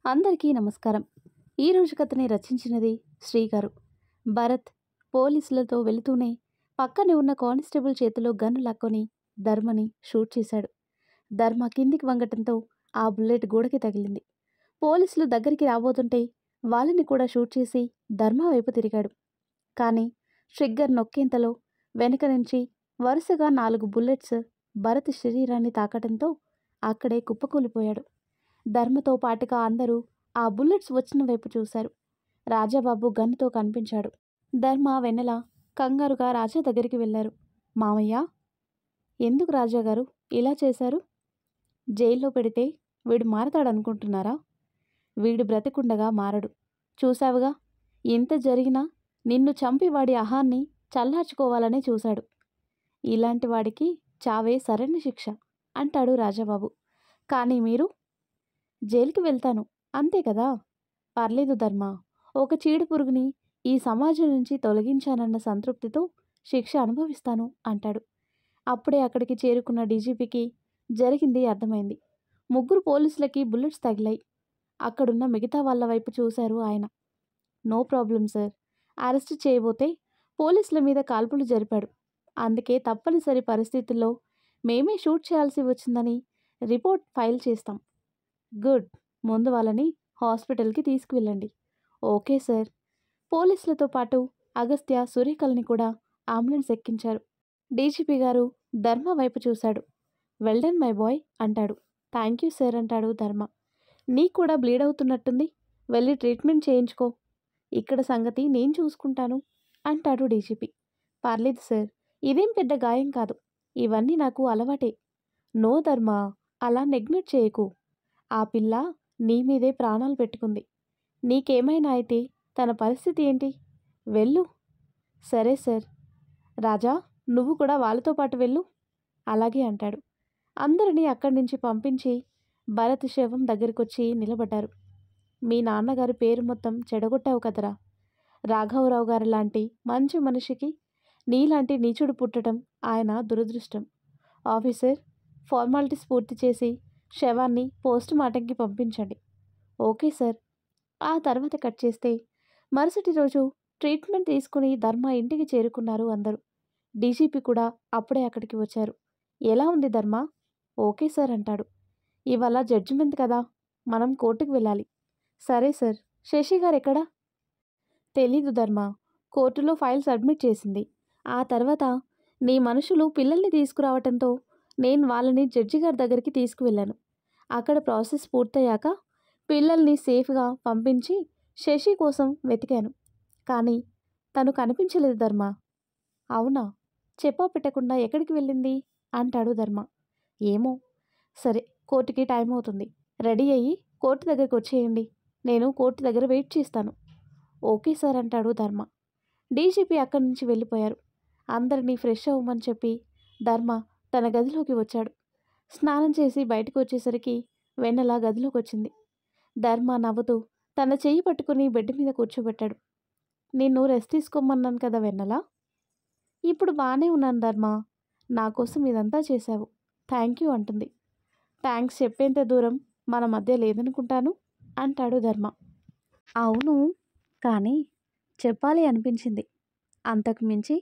అందరికీ నమస్కారం. ఈరోజు కథని రచించినది శ్రీగారు. భరత్ పోలీసులతో వెళుతూనే పక్కనే ఉన్న కానిస్టేబుల్ చేతిలో గన్ను లాక్కొని ధర్మని షూట్ చేశాడు. ధర్మ కిందికి వంగటంతో ఆ బుల్లెట్ గోడకి తగిలింది. పోలీసులు దగ్గరికి రాబోతుంటే వాళ్ళని కూడా షూట్ చేసి ధర్మ వైపు తిరిగాడు. కానీ ట్రిగ్గర్ నొక్కేంతలో వెనక నుంచి వరుసగా 4 బుల్లెట్స్ భరత్ శరీరాన్ని తాకటంతో అక్కడే కుప్పకూలిపోయాడు. ధర్మతో పాటుగా అందరూ ఆ బుల్లెట్స్ వచ్చిన వైపు చూశారు. రాజాబాబు గన్నుతో కనిపించాడు. ధర్మ వెన్నెల కంగారుగా రాజా దగ్గరికి వెళ్ళారు. మామయ్య, ఎందుకు రాజాగారు ఇలా చేశారు? జైల్లో పెడితే వీడు మారతాడనుకుంటున్నారా? వీడు బ్రతికుండగా మారడు. చూశావుగా, ఇంత జరిగినా నిన్ను చంపి వాడి అహాన్ని చల్లార్చుకోవాలనే చూశాడు. ఇలాంటి వాడికి చావే సరైన శిక్ష అంటాడు రాజాబాబు. కానీ మీరు? జైలుకి వెళ్తాను, అంతే కదా. పర్లేదు ధర్మ, ఒక చీడపురుగుని ఈ సమాజం నుంచి తొలగించానన్న సంతృప్తితో శిక్ష అనుభవిస్తాను అంటాడు. అప్పుడే అక్కడికి చేరుకున్న డీజీపీకి జరిగింది అర్థమైంది. 3 పోలీసులకి బుల్లెట్స్ తగిలాయి. అక్కడున్న మిగతా వాళ్ళ వైపు చూశారు ఆయన. నో ప్రాబ్లం సార్, అరెస్ట్ చేయబోతే పోలీసుల మీద కాల్పులు జరిపాడు. అందుకే తప్పనిసరి పరిస్థితుల్లో మేమే షూట్ చేయాల్సి వచ్చిందని రిపోర్ట్ ఫైల్ చేస్తాం. గుడ్, ముందు వాళ్ళని హాస్పిటల్కి తీసుకువెళ్ళండి. Okay sir. పోలీసులతో పాటు అగస్త్య, సురేఖల్ని కూడా అంబులెన్స్ ఎక్కించారు. డీజీపీ గారు ధర్మ వైపు చూశాడు. వెల్డన్ మై బాయ్ అంటాడు. థ్యాంక్ యూ సార్ అంటాడు ధర్మ. నీకు కూడా బ్లీడ్ అవుతున్నట్టుంది, వెళ్ళి ట్రీట్మెంట్ చేయించుకో. ఇక్కడ సంగతి నేను చూసుకుంటాను అంటాడు డీజీపీ. పర్లేదు సార్, ఇదేం పెద్ద గాయం కాదు, ఇవన్నీ నాకు అలవాటే. నో ధర్మ, అలా నెగ్లెక్ట్ చేయకు. ఆ పిల్ల నీ మీదే ప్రాణాలు పెట్టుకుంది. నీకేమైనా అయితే తన పరిస్థితి ఏంటి? వెళ్ళు. సరే సార్. రాజా, నువ్వు కూడా వాళ్ళతో పాటు వెళ్ళు. అలాగే అంటాడు. అందరినీ అక్కడి నుంచి పంపించి భరత్ శవం దగ్గరికొచ్చి నిలబడ్డారు. మీ నాన్నగారి పేరు మొత్తం చెడగొట్టావు కదరా. రాఘవరావు గారి లాంటి మంచి మనిషికి నీలాంటి నీచుడు పుట్టడం ఆయన దురదృష్టం. ఆఫీసర్, ఫార్మాలిటీస్ పూర్తి చేసి శవాన్ని పోస్ట్ మార్టంకి పంపించండి. Okay sir. ఆ తర్వాత కట్ చేస్తే మరుసటి రోజు ట్రీట్మెంట్ తీసుకుని ధర్మ ఇంటికి చేరుకున్నారు అందరూ. డీజీపీ కూడా అప్పుడే అక్కడికి వచ్చారు. ఎలా ఉంది ధర్మ? ఓకే సార్ అంటాడు. ఇవాళ జడ్జిమెంట్ కదా, మనం కోర్టుకు వెళ్ళాలి. సరే సార్. శశి గారు ఎక్కడా? తెలీదు ధర్మ, కోర్టులో ఫైల్ సబ్మిట్ చేసింది. ఆ తర్వాత నీ మనుషులు పిల్లల్ని తీసుకురావటంతో నేను వాళ్ళని జడ్జి గారి దగ్గరికి తీసుకువెళ్ళాను. అక్కడ ప్రాసెస్ పూర్తయ్యాక పిల్లల్ని సేఫ్గా పంపించి శశి కోసం వెతికాను. కానీ తను కనిపించలేదు ధర్మ. అవునా? చెప్పా పెట్టకుండా ఎక్కడికి వెళ్ళింది అంటాడు ధర్మ. ఏమో. సరే, కోర్టుకి టైం అవుతుంది, రెడీ అయ్యి కోర్టు దగ్గరికి వచ్చేయండి. నేను కోర్టు దగ్గర వెయిట్ చేస్తాను. ఓకే సార్ అంటాడు ధర్మ. డీజీపీ అక్కడి నుంచి వెళ్ళిపోయారు. అందరినీ ఫ్రెష్ అవ్వమని చెప్పి ధర్మ తన గదిలోకి వచ్చాడు. స్నానం చేసి బయటకు వచ్చేసరికి వెన్నెల గదిలోకి వచ్చింది. ధర్మ నవ్వుతూ తన చెయ్యి పట్టుకుని బెడ్ మీద కూర్చోబెట్టాడు. నిన్ను రెస్ట్ తీసుకోమన్నాను కదా వెన్నెల. ఇప్పుడు బాగానే ఉన్నాను ధర్మ, నా కోసం ఇదంతా చేశావు, థ్యాంక్ యూ అంటుంది. థ్యాంక్స్ చెప్పేంత దూరం మన మధ్య లేదనుకుంటాను అంటాడు ధర్మ. అవును, కానీ చెప్పాలి అనిపించింది. అంతకు మించి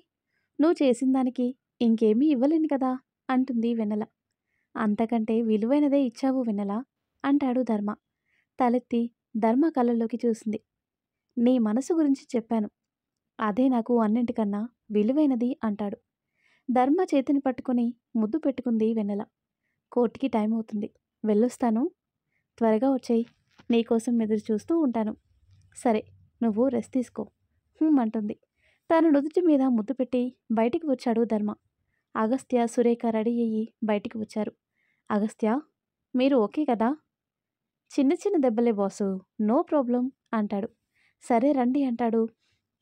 నువ్వు చేసిన దానికి ఇంకేమీ ఇవ్వలేను కదా అంటుంది వెన్నెల. అంతకంటే విలువైనదే ఇచ్చావు వెన్నెల అంటాడు ధర్మ. తలెత్తి ధర్మ కళ్ళల్లోకి చూసింది. నీ మనసు గురించి చెప్పాను, అదే నాకు అన్నింటికన్నా విలువైనది అంటాడు. ధర్మ చేతిని పట్టుకుని ముద్దు పెట్టుకుంది వెన్నెల. కోర్టుకి టైం అవుతుంది, వెళ్ళొస్తాను. త్వరగా వచ్చేయి, నీకోసం ఎదురు చూస్తూ ఉంటాను. సరే, నువ్వు రెస్ట్ తీసుకో అంటుంది. తన నుదుటి మీద ముద్దు పెట్టి బయటికి వచ్చాడు ధర్మ. అగస్త్య, సురేఖ రెడీ అయ్యి బయటికి వచ్చారు. అగస్త్య, మీరు ఓకే కదా? చిన్న చిన్న దెబ్బలే బాసు, నో ప్రాబ్లం అంటాడు. సరే రండి అంటాడు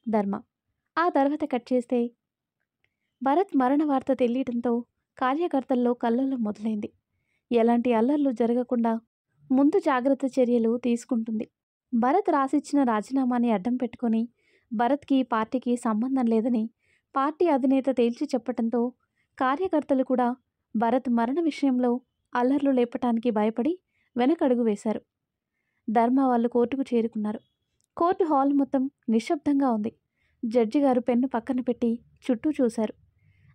ధర్మ. ఆ తర్వాత కట్ చేస్తే భరత్ మరణ వార్త తెలియటంతో కార్యకర్తల్లో కల్లోలం మొదలైంది. ఎలాంటి అల్లర్లు జరగకుండా ముందు జాగ్రత్త చర్యలు తీసుకుంటుంది. భరత్ రాసిచ్చిన రాజీనామాని అడ్డం పెట్టుకొని భరత్కి పార్టీకి సంబంధం లేదని పార్టీ అధినేత తేల్చి చెప్పటంతో కార్యకర్తలు కూడా భరత్ మరణ విషయంలో అల్లర్లు లేపటానికి భయపడి వెనకడుగు వేశారు. ధర్మ వాళ్ళు కోర్టుకు చేరుకున్నారు. కోర్టు హాల్ మొత్తం నిశ్శబ్దంగా ఉంది. జడ్జి గారు పెన్ను పక్కన పెట్టి చుట్టూ చూశారు.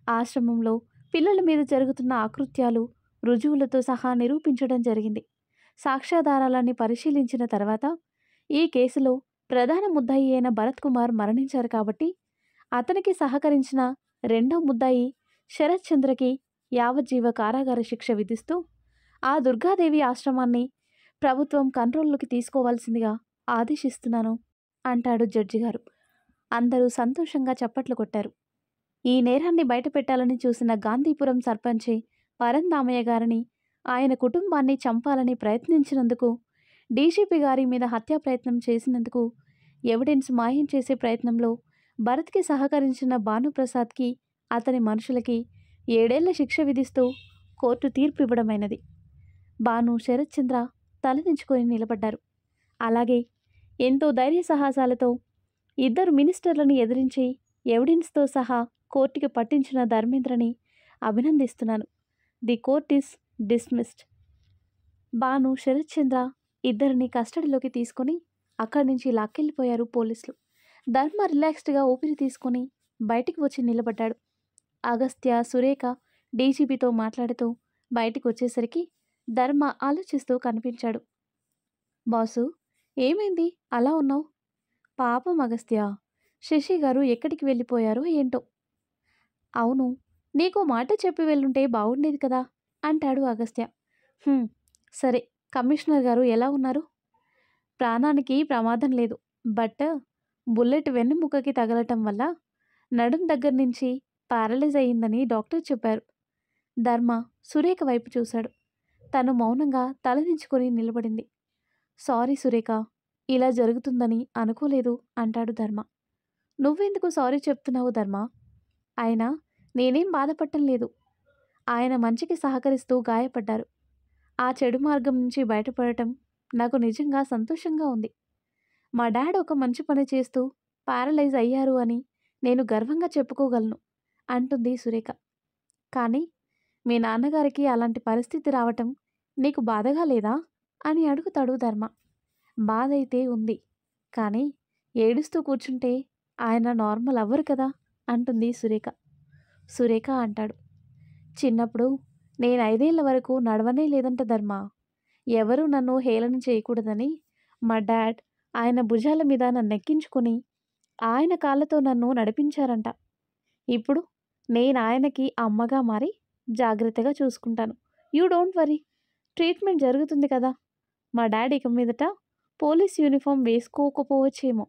ఆశ్రమంలో పిల్లల మీద జరుగుతున్న ఆకృత్యాలు రుజువులతో సహా నిరూపించడం జరిగింది. సాక్ష్యాధారాలన్నీ పరిశీలించిన తర్వాత ఈ కేసులో ప్రధాన ముద్దాయి అయిన భరత్ కుమార్ మరణించారు కాబట్టి అతనికి సహకరించిన రెండో ముద్దాయి శరత్ చంద్రకి యావజ్జీవ కారాగార శిక్ష విధిస్తూ ఆ దుర్గాదేవి ఆశ్రమాన్ని ప్రభుత్వం కంట్రోల్లోకి తీసుకోవాల్సిందిగా ఆదేశిస్తున్నాను అంటాడు జడ్జి గారు. అందరూ సంతోషంగా చప్పట్లు కొట్టారు. ఈ నేరాన్ని బయటపెట్టాలని చూసిన గాంధీపురం సర్పంచి పరందామయ్య గారిని, ఆయన కుటుంబాన్ని చంపాలని ప్రయత్నించినందుకు, డీజీపీ గారి మీద హత్యా ప్రయత్నం చేసినందుకు, ఎవిడెన్స్ మాయం చేసే ప్రయత్నంలో భరత్కి సహకరించిన భానుప్రసాద్కి, అతని మనుషులకి 7 ఏళ్ల శిక్ష విధిస్తూ కోర్టు తీర్పు ఇవ్వడమైనది. భాను, శరత్ చంద్ర తలదించుకొని నిలబడ్డారు. అలాగే ఎంతో ధైర్య సాహసాలతో ఇద్దరు మినిస్టర్లను ఎదిరించి ఎవిడెన్స్తో సహా కోర్టుకి పట్టించిన ధర్మేంద్రని అభినందిస్తున్నాను. The court is dismissed. Bhanu, Sarath Chandra ఇద్దరిని కస్టడీలోకి తీసుకొని అక్కడి నుంచి లాక్కెళ్ళిపోయారు పోలీసులు. ధర్మ రిలాక్స్డ్గా ఊపిరి తీసుకొని బయటికి వచ్చి నిలబడ్డాడు. అగస్త్య, సురేఖ డీజీపీతో మాట్లాడుతూ బయటికి వచ్చేసరికి ధర్మ ఆలోచిస్తూ కనిపించాడు. బాసు, ఏమైంది అలా ఉన్నావు? పాపం అగస్త్య, శశి గారు ఎక్కడికి వెళ్ళిపోయారో ఏంటో. అవును, నీకో మాట చెప్పి వెళ్ళుంటే బాగుండేది కదా అంటాడు అగస్త్య. సరే, కమిషనర్ గారు ఎలా ఉన్నారు? ప్రాణానికి ప్రమాదం లేదు, బట్ బుల్లెట్ వెన్నెముకకి తగలటం వల్ల నడుం దగ్గర నుంచి పారలైజ్ అయ్యిందని డాక్టర్ చెప్పారు. ధర్మ సురేఖ వైపు చూశాడు. తను మౌనంగా తలదించుకొని నిలబడింది. సారీ సురేఖ, ఇలా జరుగుతుందని అనుకోలేదు అంటాడు ధర్మ. నువ్వెందుకు సారీ చెప్తున్నావు ధర్మ? ఆయన నేనేం బాధపడటం లేదు. ఆయన మంచికి సహకరిస్తూ గాయపడ్డారు. ఆ చెడు మార్గం నుంచి బయటపడటం నాకు నిజంగా సంతోషంగా ఉంది. మా డాడ్ ఒక మంచి పని చేస్తూ పారలైజ్ అయ్యారు అని నేను గర్వంగా చెప్పుకోగలను అంటుంది సురేఖ. కానీ మీ నాన్నగారికి అలాంటి పరిస్థితి రావటం నీకు బాధగా లేదా అని అడుగుతాడు ధర్మ. బాధ అయితే ఉంది, కానీ ఏడుస్తూ కూర్చుంటే ఆయన నార్మల్ అవ్వరు కదా అంటుంది సురేఖ. సురేఖ అంటాడు, చిన్నప్పుడు నేను 5 ఏళ్ల వరకు నడవనే లేదంట ధర్మ. ఎవరూ నన్ను హేళన చేయకూడదని మా డాడ్ ఆయన భుజాల మీద నన్నెక్కించుకొని ఆయన కాళ్ళతో నన్ను నడిపించారంట. ఇప్పుడు నేను ఆయనకి అమ్మగా మారి జాగ్రత్తగా చూసుకుంటాను. యూ డోంట్ వరీ, ట్రీట్మెంట్ జరుగుతుంది కదా. మా డాడ్ ఇక మీదట పోలీస్ యూనిఫామ్ వేసుకోకపోవచ్చేమో,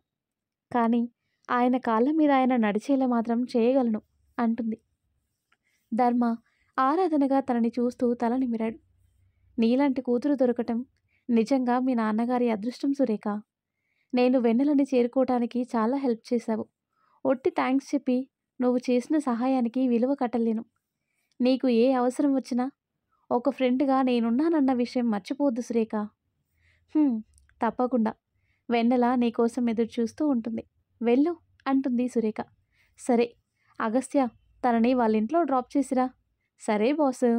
కానీ ఆయన కాళ్ళ మీద ఆయన నడిచేలా మాత్రం చేయగలను అంటుంది. ధర్మ ఆరాధనగా తనని చూస్తూ తల నిమిరాడు. నీలాంటి కూతురు దొరకటం నిజంగా మీ నాన్నగారి అదృష్టం సురేఖ. నేను వెన్నెలని చేరుకోవటానికి చాలా హెల్ప్ చేశావు. ఒట్టి థ్యాంక్స్ చెప్పి నువ్వు చేసిన సహాయానికి విలువ కట్టలేను. నీకు ఏ అవసరం వచ్చినా ఒక ఫ్రెండ్గా నేనున్నానన్న విషయం మర్చిపోవద్దు సురేఖ. తప్పకుండా. వెన్నెల నీకోసం ఎదురు చూస్తూ ఉంటుంది. వెళ్ళు అంటుంది సురేఖ. సరే అగస్త్య, తనని వాళ్ళ ఇంట్లో డ్రాప్ చేసిరా. సరే బాసు.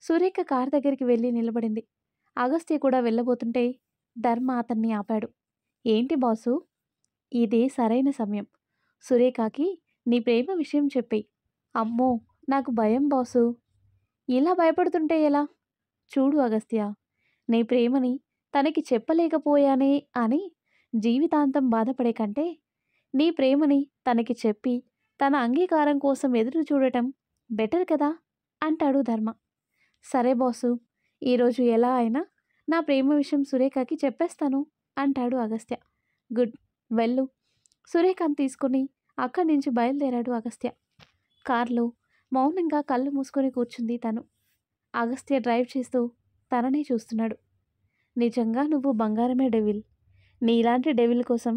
సురేఖ కార్ దగ్గరికి వెళ్ళి నిలబడింది. అగస్త్య కూడా వెళ్ళబోతుంటే ధర్మ అతన్ని ఆపాడు. ఏంటి బాసు? ఇదే సరైన సమయం. సురేఖకి నీ ప్రేమ విషయం చెప్పేయి. అమ్మో, నాకు భయం బాసు. ఇలా భయపడుతుంటే ఎలా? చూడు అగస్త్య, నీ ప్రేమని తనకి చెప్పలేకపోయానే అని జీవితాంతం బాధపడే కంటే నీ ప్రేమని తనకి చెప్పి తన అంగీకారం కోసం ఎదురు చూడటం బెటర్ కదా అంటాడు ధర్మ. సరే బాసు, ఈరోజు ఎలా అయినా నా ప్రేమ విషయం సురేఖకి చెప్పేస్తాను అంటాడు అగస్త్య. గుడ్, వెళ్ళు. సురేఖను తీసుకుని అక్కడి నుంచి బయలుదేరాడు అగస్త్య. కార్లో మౌనంగా కళ్ళు మూసుకొని కూర్చుంది తను. అగస్త్య డ్రైవ్ చేస్తూ తననే చూస్తున్నాడు. నిజంగా నువ్వు బంగారమే డెవిల్. నీలాంటి డెవిల్ కోసం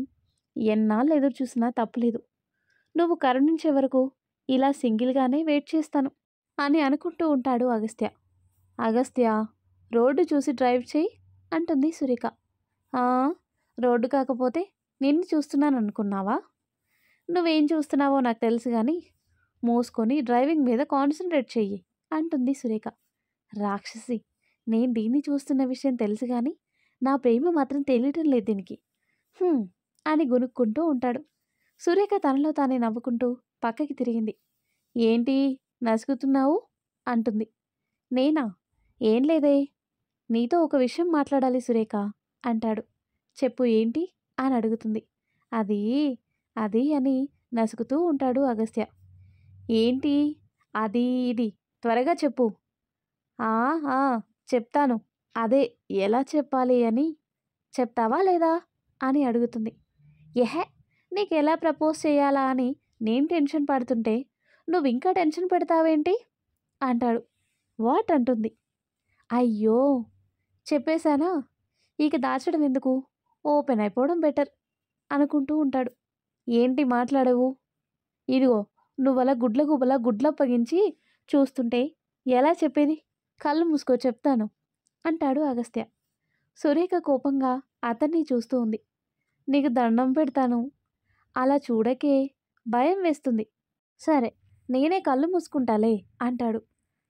ఎన్నాళ్ళు ఎదురు చూసినా తప్పులేదు. నువ్వు కరుణించే వరకు ఇలా సింగిల్గానే వెయిట్ చేస్తాను అని అనుకుంటూ ఉంటాడు అగస్త్య. అగస్త్య, రోడ్డు చూసి డ్రైవ్ చేయి అంటుంది సురేఖ. రోడ్డు కాకపోతే నిన్ను చూస్తున్నాను అనుకున్నావా? నువ్వేం చూస్తున్నావో నాకు తెలుసు కానీ మూసుకొని డ్రైవింగ్ మీద కాన్సన్ట్రేట్ చెయ్యి అంటుంది సురేఖ. రాక్షసి, నేను దీన్ని చూస్తున్న విషయం తెలుసు కానీ నా ప్రేమ మాత్రం తెలియటం లేదు దీనికి. హ్మ్. అని గొనుక్కుంటూ ఉంటాడు. సురేఖ తనలో తానే నవ్వుకుంటూ పక్కకి తిరిగింది. ఏంటి నసుగుతున్నావు అంటుంది. నేనా? ఏం లేదే. నీతో ఒక విషయం మాట్లాడాలి సురేఖ అంటాడు. చెప్పు ఏంటి అని అడుగుతుంది. అది అది అని నసుగుతూ ఉంటాడు అగస్త్య. ఏంటి అది ఇది త్వరగా చెప్పు. ఆ ఆ చెప్తాను. అదే ఎలా చెప్పాలి అని. చెప్తావా లేదా అని అడుగుతుంది. ఎహె, నీకెలా ప్రపోజ్ చేయాలా అని నేను టెన్షన్ పడుతుంటే నువ్వింకా టెన్షన్ పెడతావేంటి అంటాడు. వాట్ అంటుంది. అయ్యో, చెప్పేశానా, ఇక దాచడం ఎందుకు, ఓపెన్ అయిపోవడం బెటర్ అనుకుంటూ ఉంటాడు. ఏంటి మాట్లాడవు, ఇదిగో నువ్వలా గుడ్ల గుబలా గుడ్లప్పగించి చూస్తుంటే ఎలా చెప్పేది, కళ్ళు మూసుకో చెప్తాను అంటాడు అగస్త్య. సురేఖ కోపంగా అతన్ని చూస్తూ ఉంది. నీకు దండం పెడతాను, అలా చూడకే, భయం వేస్తుంది. సరే, నేనే కళ్ళు మూసుకుంటాలే అంటాడు.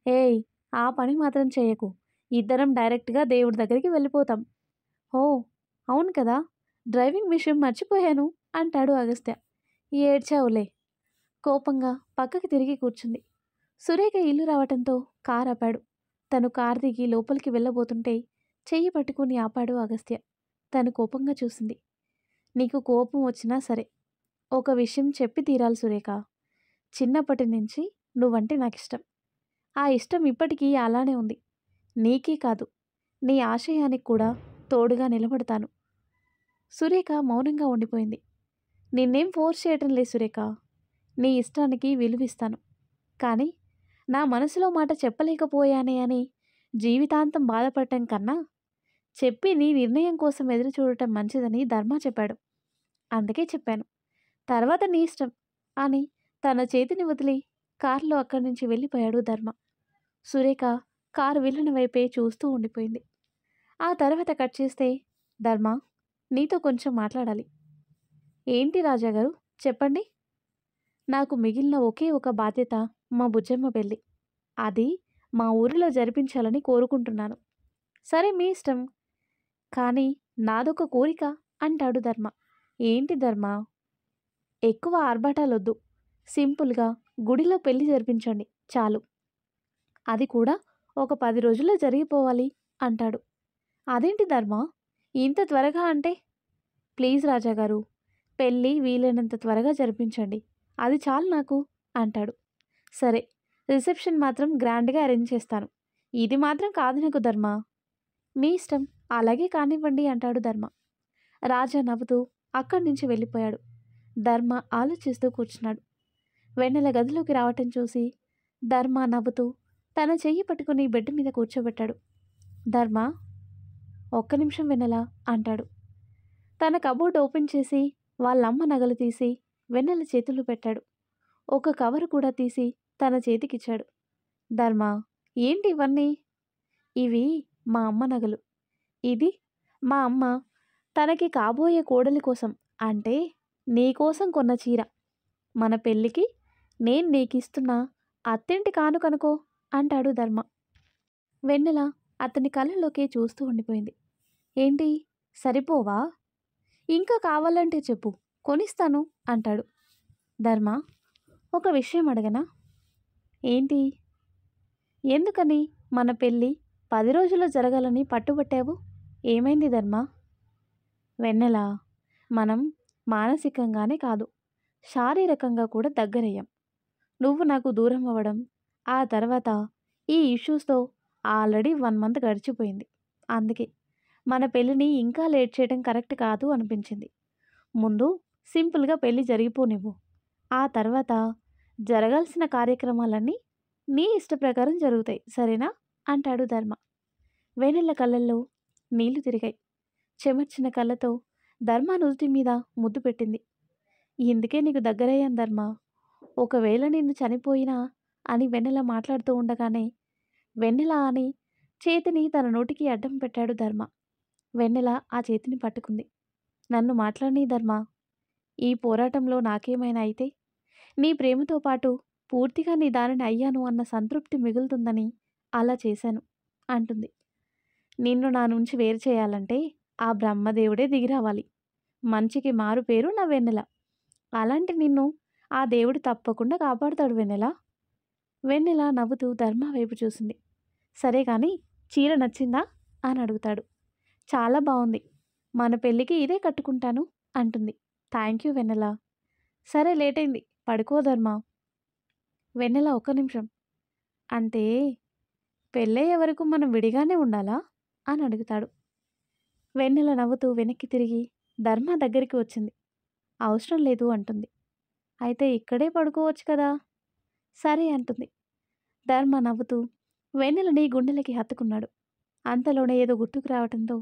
ఏయ్, ఆ పని మాత్రం చేయకు, ఇద్దరం డైరెక్ట్గా దేవుడి దగ్గరికి వెళ్ళిపోతాం. ఓ అవును కదా, డ్రైవింగ్ విషయం మర్చిపోయాను అంటాడు అగస్త్య. ఏడ్చావులే. కోపంగా పక్కకి తిరిగి కూర్చుంది. సురేఖ ఇల్లు రావటంతో కార్ ఆపాడు. తను కార్ దిగి లోపలికి వెళ్ళబోతుంటే చెయ్యి పట్టుకుని ఆపాడు అగస్త్య. తను కోపంగా చూసింది. నీకు కోపం వచ్చినా సరే, ఒక విషయం చెప్పి తీరాలి సురేఖ. చిన్నప్పటి నుంచి నువ్వంటే నాకిష్టం. ఆ ఇష్టం ఇప్పటికీ అలానే ఉంది. నీకే కాదు, నీ ఆశయానికి కూడా తోడుగా నిలబడతాను. సురేఖ మౌనంగా ఉండిపోయింది. నిన్నేం ఫోర్స్ చేయటం లేదు సురేఖ, నీ ఇష్టానికి విలువిస్తాను. కానీ నా మనసులో మాట చెప్పలేకపోయానే అని జీవితాంతం బాధపడటం కన్నా చెప్పి నీ నిర్ణయం కోసం ఎదురు చూడటం మంచిదని ధర్మ చెప్పాడు. అందుకే చెప్పాను. తర్వాత నీ ఇష్టం అని తన చేతిని వదిలి కారులో అక్కడి నుంచి వెళ్ళిపోయాడు ధర్మ. సురేఖ కారు వెళ్ళిన వైపే చూస్తూ ఉండిపోయింది. ఆ తర్వాత కట్ చేస్తే, ధర్మ, నీతో కొంచెం మాట్లాడాలి. ఏంటి రాజాగారు, చెప్పండి. నాకు మిగిలిన ఒకే ఒక బాధ్యత మా బుజ్జమ్మ పెళ్ళి. అది మా ఊరిలో జరిపించాలని కోరుకుంటున్నాను. సరే మీ ఇష్టం, కానీ నాదొక కోరిక అంటాడు ధర్మ. ఏంటి ధర్మ? ఎక్కువ ఆర్భాటాలొద్దు, సింపుల్గా గుడిలో పెళ్లి జరిపించండి చాలు. అది కూడా ఒక 10 రోజుల్లో జరిగిపోవాలి అంటాడు. అదేంటి ధర్మ, ఇంత త్వరగా అంటే? ప్లీజ్ రాజాగారు, పెళ్ళి వీలైనంత త్వరగా జరిపించండి, అది చాలు నాకు అంటాడు. సరే, రిసెప్షన్ మాత్రం గ్రాండ్గా అరేంజ్ చేస్తాను, ఇది మాత్రం కాదనకు ధర్మ. మీ ఇష్టం, అలాగే కానివ్వండి అంటాడు ధర్మ. రాజా నవ్వుతూ అక్కడి నుంచి వెళ్ళిపోయాడు. ధర్మ ఆలోచిస్తూ కూర్చున్నాడు. వెన్నెల గదిలోకి రావటం చూసి ధర్మ నవ్వుతూ తన చెయ్యి పట్టుకుని బెడ్ మీద కూర్చోబెట్టాడు. ధర్మ, ఒక్క నిమిషం వెన్నెల అంటాడు. తన కబోర్డ్ ఓపెన్ చేసి వాళ్ళమ్మ నగలు తీసి వెన్నెల చేతుల్లో పెట్టాడు. ఒక కవరు కూడా తీసి తన చేతికిచ్చాడు. ధర్మ, ఏంటి ఇవన్నీ? ఇవి మా అమ్మ నగలు. ఇది మా అమ్మ తనకి కాబోయే కోడలి కోసం, అంటే నీకోసం కొన్న చీర. మన పెళ్ళికి నేను నీకిస్తున్న అత్తింటి కానుకనుకో అంటాడు ధర్మ. వెన్నెల అతని కళ్ళలోకి చూస్తూ ఉండిపోయింది. ఏంటి, సరిపోవా? ఇంకా కావాలంటే చెప్పు, కొనిస్తాను అంటాడు. ధర్మ, ఒక విషయం అడగనా? ఏంటి? ఎందుకని మన పెళ్ళి 10 రోజుల్లో జరగాలని పట్టుబట్టావు? ఏమైంది ధర్మ? వెన్నెల, మనం మానసికంగానే కాదు, శారీరకంగా కూడా దగ్గరయ్యాం. నువ్వు నాకు దూరం అవ్వడం, ఆ తర్వాత ఈ ఇష్యూస్తో ఆల్రెడీ 1 మంత్ గడిచిపోయింది. అందుకే మన పెళ్ళిని ఇంకా లేట్ చేయడం కరెక్ట్ కాదు అనిపించింది. ముందు సింపుల్గా పెళ్ళి జరిగిపోనివ్వు, ఆ తర్వాత జరగాల్సిన కార్యక్రమాలన్నీ నీ ఇష్ట ప్రకారం జరుగుతాయి, సరేనా అంటాడు ధర్మ. వెన్నెల కళ్ళల్లో నీళ్లు తిరిగాయి. చెమర్చిన కళ్ళతో ధర్మ నుదుటి మీద ముద్దు పెట్టింది. ఇందుకే నీకు దగ్గరయ్యాను ధర్మ, ఒకవేళ నిన్ను చనిపోయినా అని వెన్నెల మాట్లాడుతూ ఉండగానే వెన్నెల అని చేతిని తన నోటికి అడ్డం పెట్టాడు ధర్మ. వెన్నెల ఆ చేతిని పట్టుకుంది. నన్ను మాట్లాడనీ ధర్మ, ఈ పోరాటంలో నాకేమైనా అయితే నీ ప్రేమతో పాటు పూర్తిగా నీ దానిని అయ్యాను అన్న సంతృప్తి మిగులుతుందని అలా చేశాను అంటుంది. నిన్ను నా నుంచి వేరు చేయాలంటే ఆ బ్రహ్మదేవుడే దిగి రావాలి. మంచికి మారు పేరు నా వెన్నెల. అలాంటి నిన్ను ఆ దేవుడు తప్పకుండా కాపాడుతాడు వెన్నెల. వెన్నెల నవ్వుతూ ధర్మ వైపు చూసింది. సరే గాని చీర నచ్చిందా అని అడుగుతాడు. చాలా బావుంది. మన పెళ్ళికి ఇదే కట్టుకుంటాను అంటుంది. థ్యాంక్ యూ వెన్నెల. సరే లేటైంది. పడుకో ధర్మ. వెన్నెల ఒక్క నిమిషం. అంటే పెళ్ళయ్యే వరకు మనం విడిగానే ఉండాలా అని అడుగుతాడు. వెన్నెల నవ్వుతూ వెనక్కి తిరిగి ధర్మ దగ్గరికి వచ్చింది. అవసరం లేదు అంటుంది. అయితే ఇక్కడే పడుకోవచ్చు కదా. సరే అంటుంది. ధర్మ నవ్వుతూ వెన్నెలని గుండెలకి హత్తుకున్నాడు. అంతలోనే ఏదో గుర్తుకు రావటంతో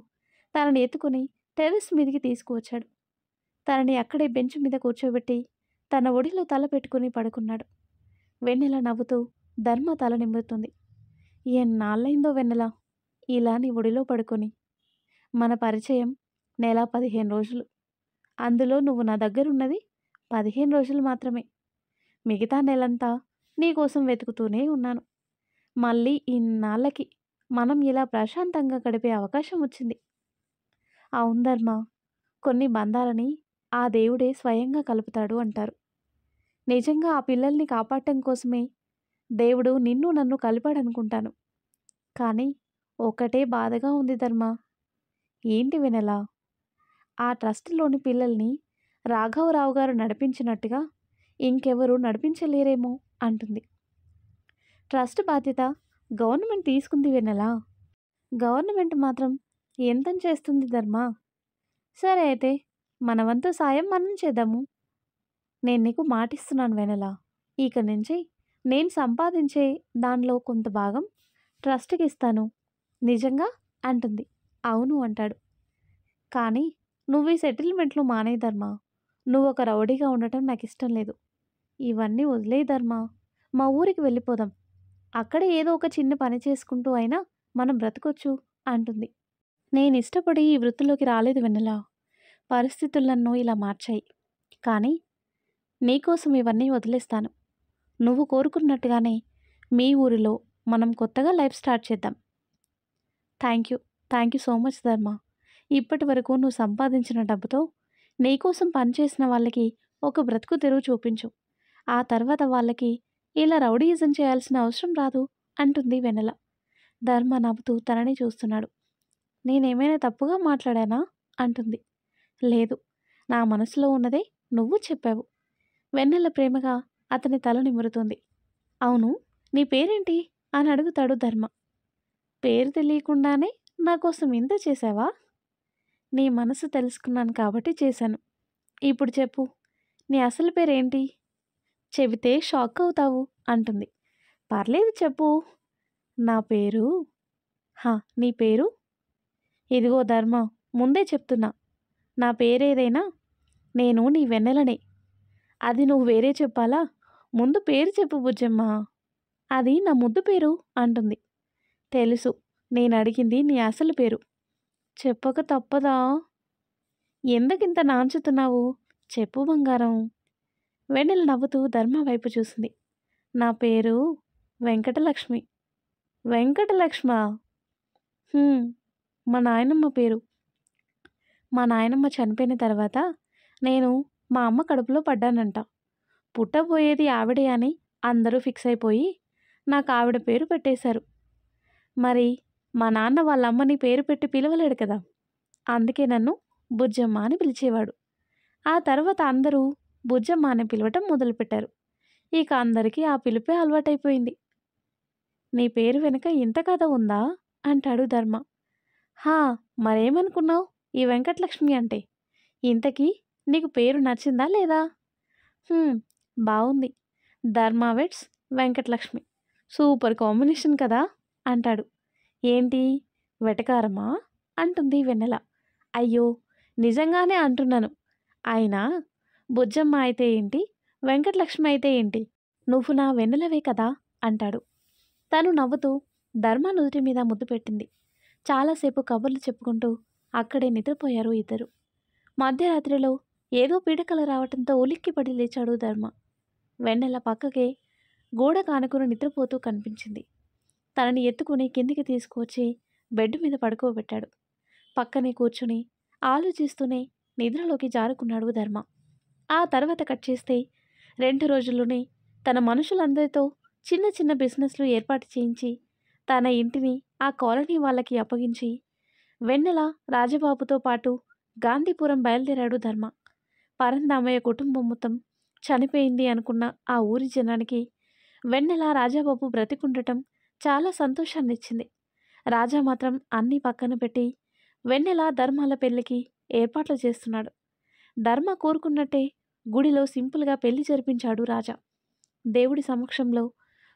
తనని ఎత్తుకుని టెర్రస్ మీదికి తీసుకువచ్చాడు. తనని అక్కడే బెంచ్ మీద కూర్చోబెట్టి తన ఒడిలో తల పెట్టుకుని పడుకున్నాడు. వెన్నెల నవ్వుతూ ధర్మ తల నిమురుతుంది. ఎన్నాళ్ళైందో వెన్నెల ఇలా నీ ఒడిలో పడుకొని. మన పరిచయం నెల 15 రోజులు. అందులో నువ్వు నా దగ్గరున్నది 15 రోజులు మాత్రమే. మిగతా నెలంతా నీకోసం వెతుకుతూనే ఉన్నాను. మళ్ళీ ఇన్నాళ్ళకి మనం ఇలా ప్రశాంతంగా గడిపే అవకాశం వచ్చింది. అవును ధర్మ, కొన్ని బంధాలని ఆ దేవుడే స్వయంగా కలుపుతాడు అంటారు. నిజంగా ఆ పిల్లల్ని కాపాడటం కోసమే దేవుడు నిన్ను నన్ను కలిపాడనుకుంటాను. కానీ ఒకటే బాధగా ఉంది ధర్మ. ఏంటి వినలా? ఆ ట్రస్ట్‌లోని పిల్లల్ని రాఘవరావు గారు నడిపించినట్టుగా ఇంకెవరు నడిపించలేరేమో అంటుంది. ట్రస్ట్ బాధ్యత గవర్నమెంట్ తీసుకుంది వెన్నెలా. గవర్నమెంట్ మాత్రం ఎంతం చేస్తుంది ధర్మ. సరే అయితే మన వంతు సాయం మనం చేద్దాము. నేను నీకు మాటిస్తున్నాను వెన్నెల. ఇక నుంచి నేను సంపాదించే దానిలో కొంత భాగం ట్రస్ట్‌కి ఇస్తాను. నిజంగా అంటుంది. అవును అంటాడు. కానీ నువ్వు ఈ సెటిల్మెంట్లు మానేయి ధర్మ. నువ్వు ఒక రౌడీగా ఉండటం నాకు ఇష్టం లేదు. ఇవన్నీ వదిలేయి ధర్మ. మా ఊరికి వెళ్ళిపోదాం. అక్కడ ఏదో ఒక చిన్న పని చేసుకుంటూ అయినా మనం బ్రతకొచ్చు అంటుంది. నేను ఇష్టపడి ఈ వృత్తిలోకి రాలేదు వెన్నెల. పరిస్థితులు నన్ను ఇలా మార్చాయి. కానీ నీకోసం ఇవన్నీ వదిలేస్తాను. నువ్వు కోరుకున్నట్టుగానే మీ ఊరిలో మనం కొత్తగా లైఫ్ స్టార్ట్ చేద్దాం. Thank you. Thank you so much ధర్మ. ఇప్పటి వరకు నువ్వు సంపాదించిన డబ్బుతో నీకోసం పనిచేసిన వాళ్ళకి ఒక బ్రతుకు తెరువు చూపించు. ఆ తర్వాత వాళ్ళకి ఇలా రౌడీయిజం చేయాల్సిన అవసరం రాదు అంటుంది వెన్నెల. ధర్మ నవ్వుతూ తనని చూస్తున్నాడు. నేనేమైనా తప్పుగా మాట్లాడానా అంటుంది. లేదు, నా మనసులో ఉన్నదే నువ్వు చెప్పావు. వెన్నెల ప్రేమగా అతని తల నిమురుతుంది. అవును, నీ పేరేంటి అని అడుగుతాడు ధర్మ. పేరు తెలియకుండానే నా కోసం ఇంత చేశావా? నీ మనసు తెలుసుకున్నాను కాబట్టి చేశాను. ఇప్పుడు చెప్పు, నీ అసలు పేరేంటి? చెబితే షాక్ అవుతావు అంటుంది. పర్లేదు చెప్పు. నా పేరు నీ పేరు? ఇదిగో ధర్మ, ముందే చెప్తున్నా. నా పేరేదైనా నేను నీ వెన్నెలనే. అది నువ్వు వేరే చెప్పాలా? ముందు పేరు చెప్పు బుజ్జమ్మ. అది నా ముద్దు పేరు అంటుంది. తెలుసు, నేను అడిగింది నీ అసలు పేరు. చెప్పక తప్పదా? ఎందుకింత నాంచుతున్నావు? చెప్పు బంగారం. వెన్నెల నవ్వుతూ ధర్మ వైపు చూసింది. నా పేరు వెంకటలక్ష్మి. వెంకటలక్ష్మా? మా నాయనమ్మ పేరు. మా నాయనమ్మ చనిపోయిన తర్వాత నేను మా అమ్మ కడుపులో పడ్డానంట. పుట్టబోయేది ఆవిడే అని అందరూ ఫిక్స్ అయిపోయి నాకు ఆవిడ పేరు పెట్టేశారు. మరి మా నాన్న వాళ్ళ అమ్మని పేరు పెట్టి పిలవలేడు కదా. అందుకే నన్ను బుజ్జమ్మ అని పిలిచేవాడు. ఆ తర్వాత అందరూ బుజ్జమ్మ అని పిలవటం మొదలుపెట్టారు. ఇక అందరికీ ఆ పిలుపే అలవాటైపోయింది. నీ పేరు వెనుక ఇంత కథ ఉందా అంటాడు ధర్మ. హా, మరేమనుకున్నావు ఈ వెంకటలక్ష్మి అంటే? ఇంతకీ నీకు పేరు నచ్చిందా లేదా? బాగుంది. ధర్మ వెట్స్ వెంకటలక్ష్మి. సూపర్ కాంబినేషన్ కదా అంటాడు. ఏంటి వెటకారమా అంటుంది వెన్నెల. అయ్యో, నిజంగానే అంటున్నాను. అయినా బుజ్జమ్మ అయితే ఏంటి, వెంకటలక్ష్మి అయితే ఏంటి, నువ్వు నా వెన్నెలవే కదా అంటాడు. తను నవ్వుతూ ధర్మ నుదుటి మీద ముద్దు పెట్టింది. చాలాసేపు కబుర్లు చెప్పుకుంటూ అక్కడే నిద్రపోయారు ఇద్దరు. మధ్యరాత్రిలో ఏదో పీడకల రావటంతో ఉలిక్కిపడి లేచాడు ధర్మ. వెన్నెల పక్కకే గోడ కానుకుని నిద్రపోతూ కనిపించింది. తనని ఎత్తుకుని కిందికి తీసుకువచ్చి బెడ్ మీద పడుకోబెట్టాడు. పక్కనే కూర్చుని ఆలోచిస్తూనే నిద్రలోకి జారుకున్నాడు ధర్మ. ఆ తర్వాత కట్ చేస్తే 2 రోజుల్లోనే తన మనుషులందరితో చిన్న చిన్న బిజినెస్లు ఏర్పాటు చేయించి తన ఇంటిని ఆ కాలనీ వాళ్ళకి అప్పగించి వెన్నెల రాజబాబుతో పాటు గాంధీపురం బయలుదేరాడు ధర్మ. పరందామయ్య కుటుంబం మొత్తం చనిపోయింది అనుకున్న ఆ ఊరి జనానికి వెన్నెల రాజాబాబు బ్రతికుండటం చాలా సంతోషాన్నిచ్చింది. రాజా మాత్రం అన్నీ పక్కన పెట్టి వెన్నెల ధర్మాల పెళ్లికి ఏర్పాట్లు చేస్తున్నాడు. ధర్మ కోరుకున్నట్టే గుడిలో సింపుల్గా పెళ్లి జరిపించాడు రాజా. దేవుడి సమక్షంలో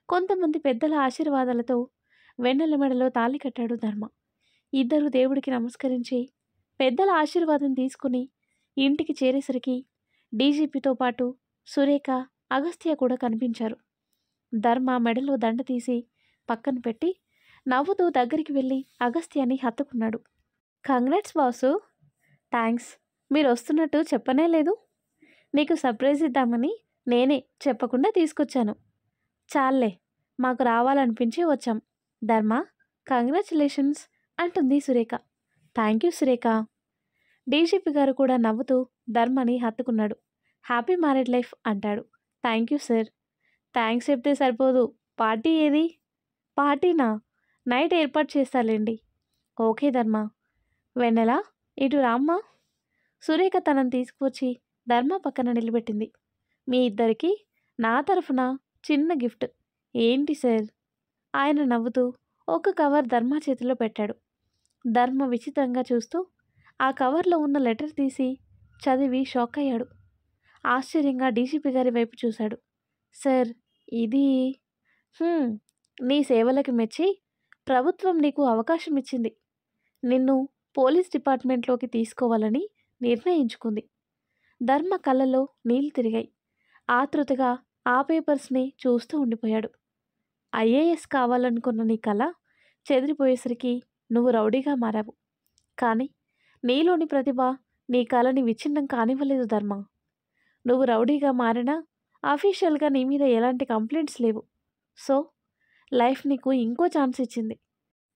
కొంతమంది పెద్దల ఆశీర్వాదాలతో వెన్నెల మెడలో తాళి కట్టాడు ధర్మ. ఇద్దరు దేవుడికి నమస్కరించి పెద్దల ఆశీర్వాదం తీసుకుని ఇంటికి చేరేసరికి డీజీపీతో పాటు సురేఖ, అగస్త్య కూడా కనిపించారు. ధర్మ మెడలో దండ తీసి పక్కన పెట్టి నవ్వుతూ దగ్గరికి వెళ్ళి అగస్త్యాన్ని హత్తుకున్నాడు. Congrats boss. థ్యాంక్స్. మీరు వస్తున్నట్టు చెప్పనే లేదు. నీకు సర్ప్రైజ్ ఇద్దామని నేనే చెప్పకుండా తీసుకొచ్చాను. చాల్లే, మాకు రావాలనిపించి వచ్చాం. ధర్మ, కంగ్రాచులేషన్స్ అంటుంది Surekha. Thank you Surekha. DGP గారు కూడా నవ్వుతూ ధర్మని హత్తుకున్నాడు. హ్యాపీ మ్యారీడ్ లైఫ్ అంటాడు. Thank you sir. థ్యాంక్స్ చెప్తే సరిపోదు. పార్టీ ఏది? పార్టీనా? నైట్ ఏర్పాటు చేస్తాలేండి. ఓకే ధర్మ. వెన్నెల, ఇటు రామ్మా. సురేఖ తనని తీసుకువచ్చి ధర్మ పక్కన నిలబెట్టింది. మీ ఇద్దరికి నా తరఫున చిన్న గిఫ్ట్. ఏంటి సార్? ఆయన నవ్వుతూ ఒక కవర్ ధర్మ చేతిలో పెట్టాడు. ధర్మ విచిత్రంగా చూస్తూ ఆ కవర్లో ఉన్న లెటర్ తీసి చదివి షాక్ అయ్యాడు. ఆశ్చర్యంగా డీజీపీ గారి వైపు చూశాడు. సార్, ఇది నీ సేవలకు మెచ్చి ప్రభుత్వం నీకు అవకాశం ఇచ్చింది. నిన్ను పోలీస్ డిపార్ట్మెంట్లోకి తీసుకోవాలని నిర్ణయించుకుంది. ధర్మ కళ్ళలో నీళ్లు తిరిగాయి. ఆతృతగా ఆ పేపర్స్ని చూస్తూ ఉండిపోయాడు. ఐఏఎస్ కావాలనుకున్న నీ కళ చెదిరిపోయేసరికి నువ్వు రౌడీగా మారావు. కానీ నీలోని ప్రతిభ నీ కళని విచ్ఛిన్నం కానివ్వలేదు ధర్మ. నువ్వు రౌడీగా మారినా అఫీషియల్గా నీ మీద ఎలాంటి కంప్లైంట్స్ లేవు. సో లైఫ్ నీకు ఇంకో ఛాన్స్ ఇచ్చింది.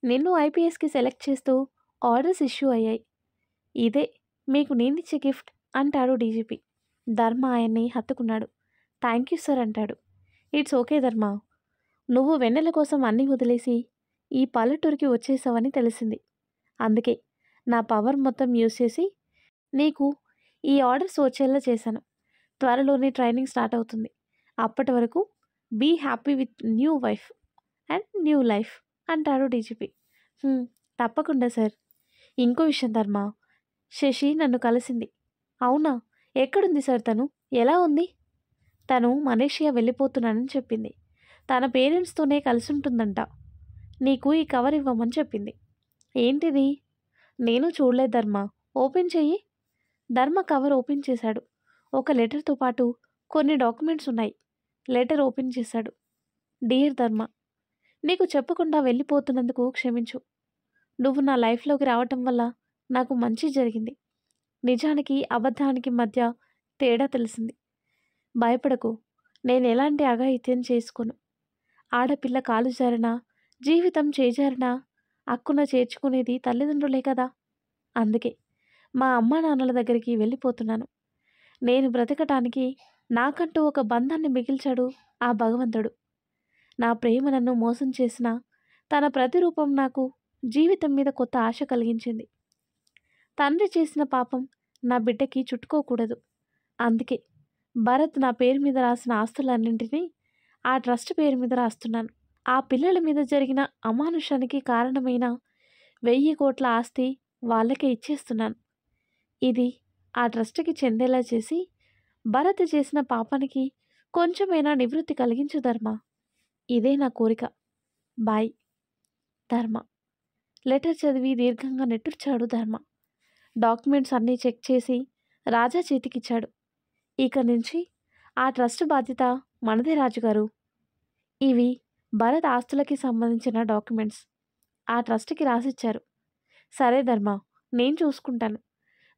నిన్ను ఐపీఎస్కి సెలెక్ట్ చేస్తూ ఆర్డర్స్ ఇష్యూ అయ్యాయి. ఇదే మీకు నేనిచ్చే గిఫ్ట్ అంటాడు డీజీపీ. ధర్మ ఆయన్ని హత్తుకున్నాడు. థ్యాంక్ యూ సార్ అంటాడు. ఇట్స్ ఓకే ధర్మ. నువ్వు వెన్నెల కోసం అన్నీ వదిలేసి ఈ పల్లెటూరికి వచ్చేసావని తెలిసింది. అందుకే నా పవర్ మొత్తం యూజ్ చేసి నీకు ఈ ఆర్డర్స్ వచ్చేలా చేశాను. త్వరలోనే ట్రైనింగ్ స్టార్ట్ అవుతుంది. అప్పటి వరకు be happy with new wife and new life అంటాడు డీజీపీ. తప్పకుండా సార్. ఇంకో విషయం ధర్మ, శశి నన్ను కలిసింది. అవునా? ఎక్కడుంది సార్ తను? ఎలా ఉంది? తను మలేషియా వెళ్ళిపోతున్నానని చెప్పింది. తన పేరెంట్స్తోనే కలిసి ఉంటుందంట. నీకు ఈ కవర్ ఇవ్వమని చెప్పింది. ఏంటిది? నేను చూడలేదు ధర్మ. ఓపెన్ చెయ్యి. ధర్మ కవర్ ఓపెన్ చేశాడు. ఒక లెటర్తో పాటు కొన్ని డాక్యుమెంట్స్ ఉన్నాయి. లెటర్ ఓపెన్ చేశాడు. డియర్ ధర్మ, నీకు చెప్పకుండా వెళ్ళిపోతున్నందుకు క్షమించు. నువ్వు నా లైఫ్లోకి రావటం వల్ల నాకు మంచి జరిగింది. నిజానికి అబద్ధానికి మధ్య తేడా తెలిసింది. భయపడకు. నేను ఎలాంటి అఘాయిత్యం చేసుకోను. ఆడపిల్ల కాలు జారినా, జీవితం చేజారినా అక్కున చేర్చుకునేది తల్లిదండ్రులే కదా. అందుకే మా అమ్మా నాన్నల దగ్గరికి వెళ్ళిపోతున్నాను. నేను బ్రతకటానికి నాకంటూ ఒక బంధాన్ని మిగిల్చాడు ఆ భగవంతుడు. నా ప్రేమ నన్ను మోసం చేసిన తన ప్రతిరూపం నాకు జీవితం మీద కొత్త ఆశ కలిగించింది. తండ్రి చేసిన పాపం నా బిడ్డకి చుట్టుకోకూడదు. అందుకే భరత్ నా పేరు మీద రాసిన ఆస్తులన్నింటినీ ఆ ట్రస్ట్ పేరు మీద రాస్తున్నాను. ఆ పిల్లల మీద జరిగిన అమానుషానికి కారణమైన 1000 కోట్ల ఆస్తి వాళ్ళకే ఇచ్చేస్తున్నాను. ఇది ఆ ట్రస్ట్కి చెందేలా చేసి భరత్ చేసిన పాపానికి కొంచెమైనా నివృత్తి కలిగించు ధర్మ. ఇదే నా కోరిక. బాయ్ ధర్మ. లెటర్ చదివి దీర్ఘంగా నెట్టూర్చాడు ధర్మ. డాక్యుమెంట్స్ అన్నీ చెక్ చేసి రాజా చేతికిచ్చాడు. ఇక నుంచి ఆ ట్రస్ట్ బాధ్యత మనదే రాజుగారు. ఇవి భరత్ ఆస్తులకి సంబంధించిన డాక్యుమెంట్స్. ఆ ట్రస్ట్కి రాసిచ్చారు. సరే ధర్మ, నేను చూసుకుంటాను.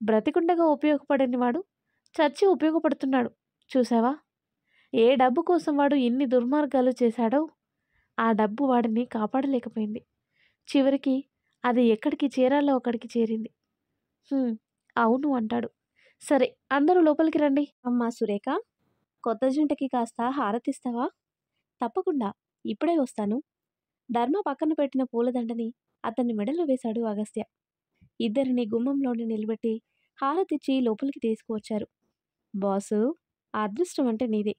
బ్రతికుండగా ఉపయోగపడని వాడు చచ్చి ఉపయోగపడుతున్నాడు. చూసావా? ఏ డబ్బు కోసం వాడు ఎన్ని దుర్మార్గాలు చేశాడో ఆ డబ్బు వాడిని కాపాడలేకపోయింది. చివరికి అది ఎక్కడికి చేరాలో అక్కడికి చేరింది. "హ్మ్. అవును" అంటాడు. "సరే అందరూ లోపలికి రండి." "అమ్మా సురేఖ, కొత్త జంటకి కాస్త హారతిస్తావా?" "తప్పకుండా. ఇప్పుడే వస్తాను." ధర్మ పక్కన పెట్టిన పూలదండని అతని మెడలో వేశాడు అగస్త్య. ఇద్దరిని గుమ్మంలోనే నిలబెట్టి హారతిచ్చి లోపలికి తీసుకువచ్చారు. "బాసు, ఆ అదృష్టం అంటే నీదే.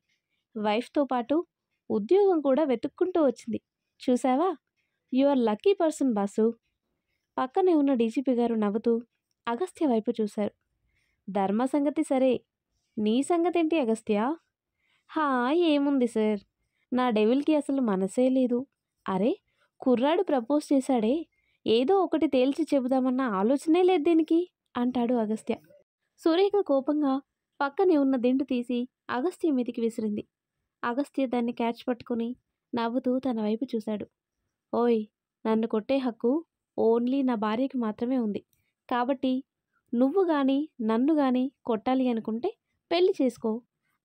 వైఫ్‌తో పాటు ఉద్యోగం కూడా వెతుక్కుంటూ వచ్చింది. చూసావా? You are lucky person boss." పక్కనే ఉన్న డీజీపీ గారు నవ్వుతూ అగస్త్య వైపు చూశారు. "ధర్మ సంగతి సరే. నీ సంగతేంటి అగస్త్య?" "హా! ఏముంది సార్. నా డెవిల్‌కి అసలు మనసే లేదు. అరే! కుర్రాడు ప్రపోజ్ చేశాడే, ఏదో ఒకటి తేల్చి చెబుదామన్న ఆలోచనే లేదు దీనికి" అంటాడు అగస్త్య. సురేఖ కోపంగా పక్కనే ఉన్న దిండు తీసి అగస్త్య మీదికి విసిరింది. అగస్త్య దాన్ని క్యాచ్ పట్టుకుని నవ్వుతూ తన వైపు చూశాడు. "ఓయ్! నన్ను కొట్టే హక్కు ఓన్లీ నా భార్యకి మాత్రమే ఉంది. కాబట్టి నువ్వు గాని నన్ను గాని కొట్టాలి అనుకుంటే పెళ్లి చేసుకో.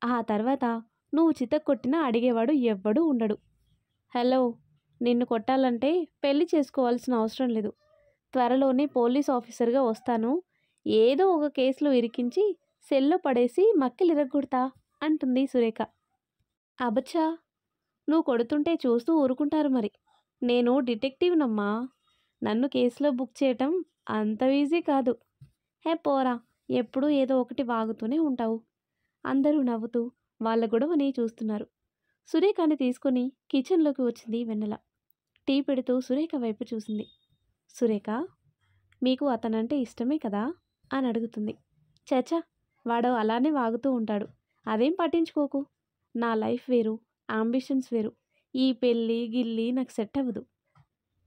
ఆ తర్వాత నువ్వు చితక్కొట్టినా అడిగేవాడు ఎవ్వడూ ఉండడు. హలో! నిన్ను కొట్టాలంటే పెళ్లి చేసుకోవాల్సిన అవసరం లేదు. త్వరలోనే పోలీస్ ఆఫీసర్‌గా వస్తాను. ఏదో ఒక కేసులో ఇరికించి సెల్‌లో పడేసి మక్కిలిరగ్గొడతా" అంటుంది సురేఖ. "అబ్బచ్చా! నువ్వు కొడుతుంటే చూస్తూ ఊరుకుంటారు మరి. నేను డిటెక్టివ్‌నమ్మా. నన్ను కేసులో బుక్ చేయటం అంత ఈజీ కాదు." "హే పోరా! ఎప్పుడూ ఏదో ఒకటి వాగుతూనే ఉంటావు." అందరూ నవ్వుతూ వాళ్ళ గొడవని చూస్తున్నారు. సురేఖని తీసుకొని కిచెన్‌లోకి వచ్చింది వెన్నెల. టీ పెడుతూ సురేఖ వైపు చూసింది. "సురేఖ, మీకు అతనంటే ఇష్టమే కదా?" అని అడుగుతుంది. "ఛ! వాడు అలానే వాగుతూ ఉంటాడు. అదేం పట్టించుకోకు. నా లైఫ్ వేరు, యాంబిషన్స్ వేరు. ఈ పెళ్ళి, గిల్లి నాకు సెట్ అవ్వదు.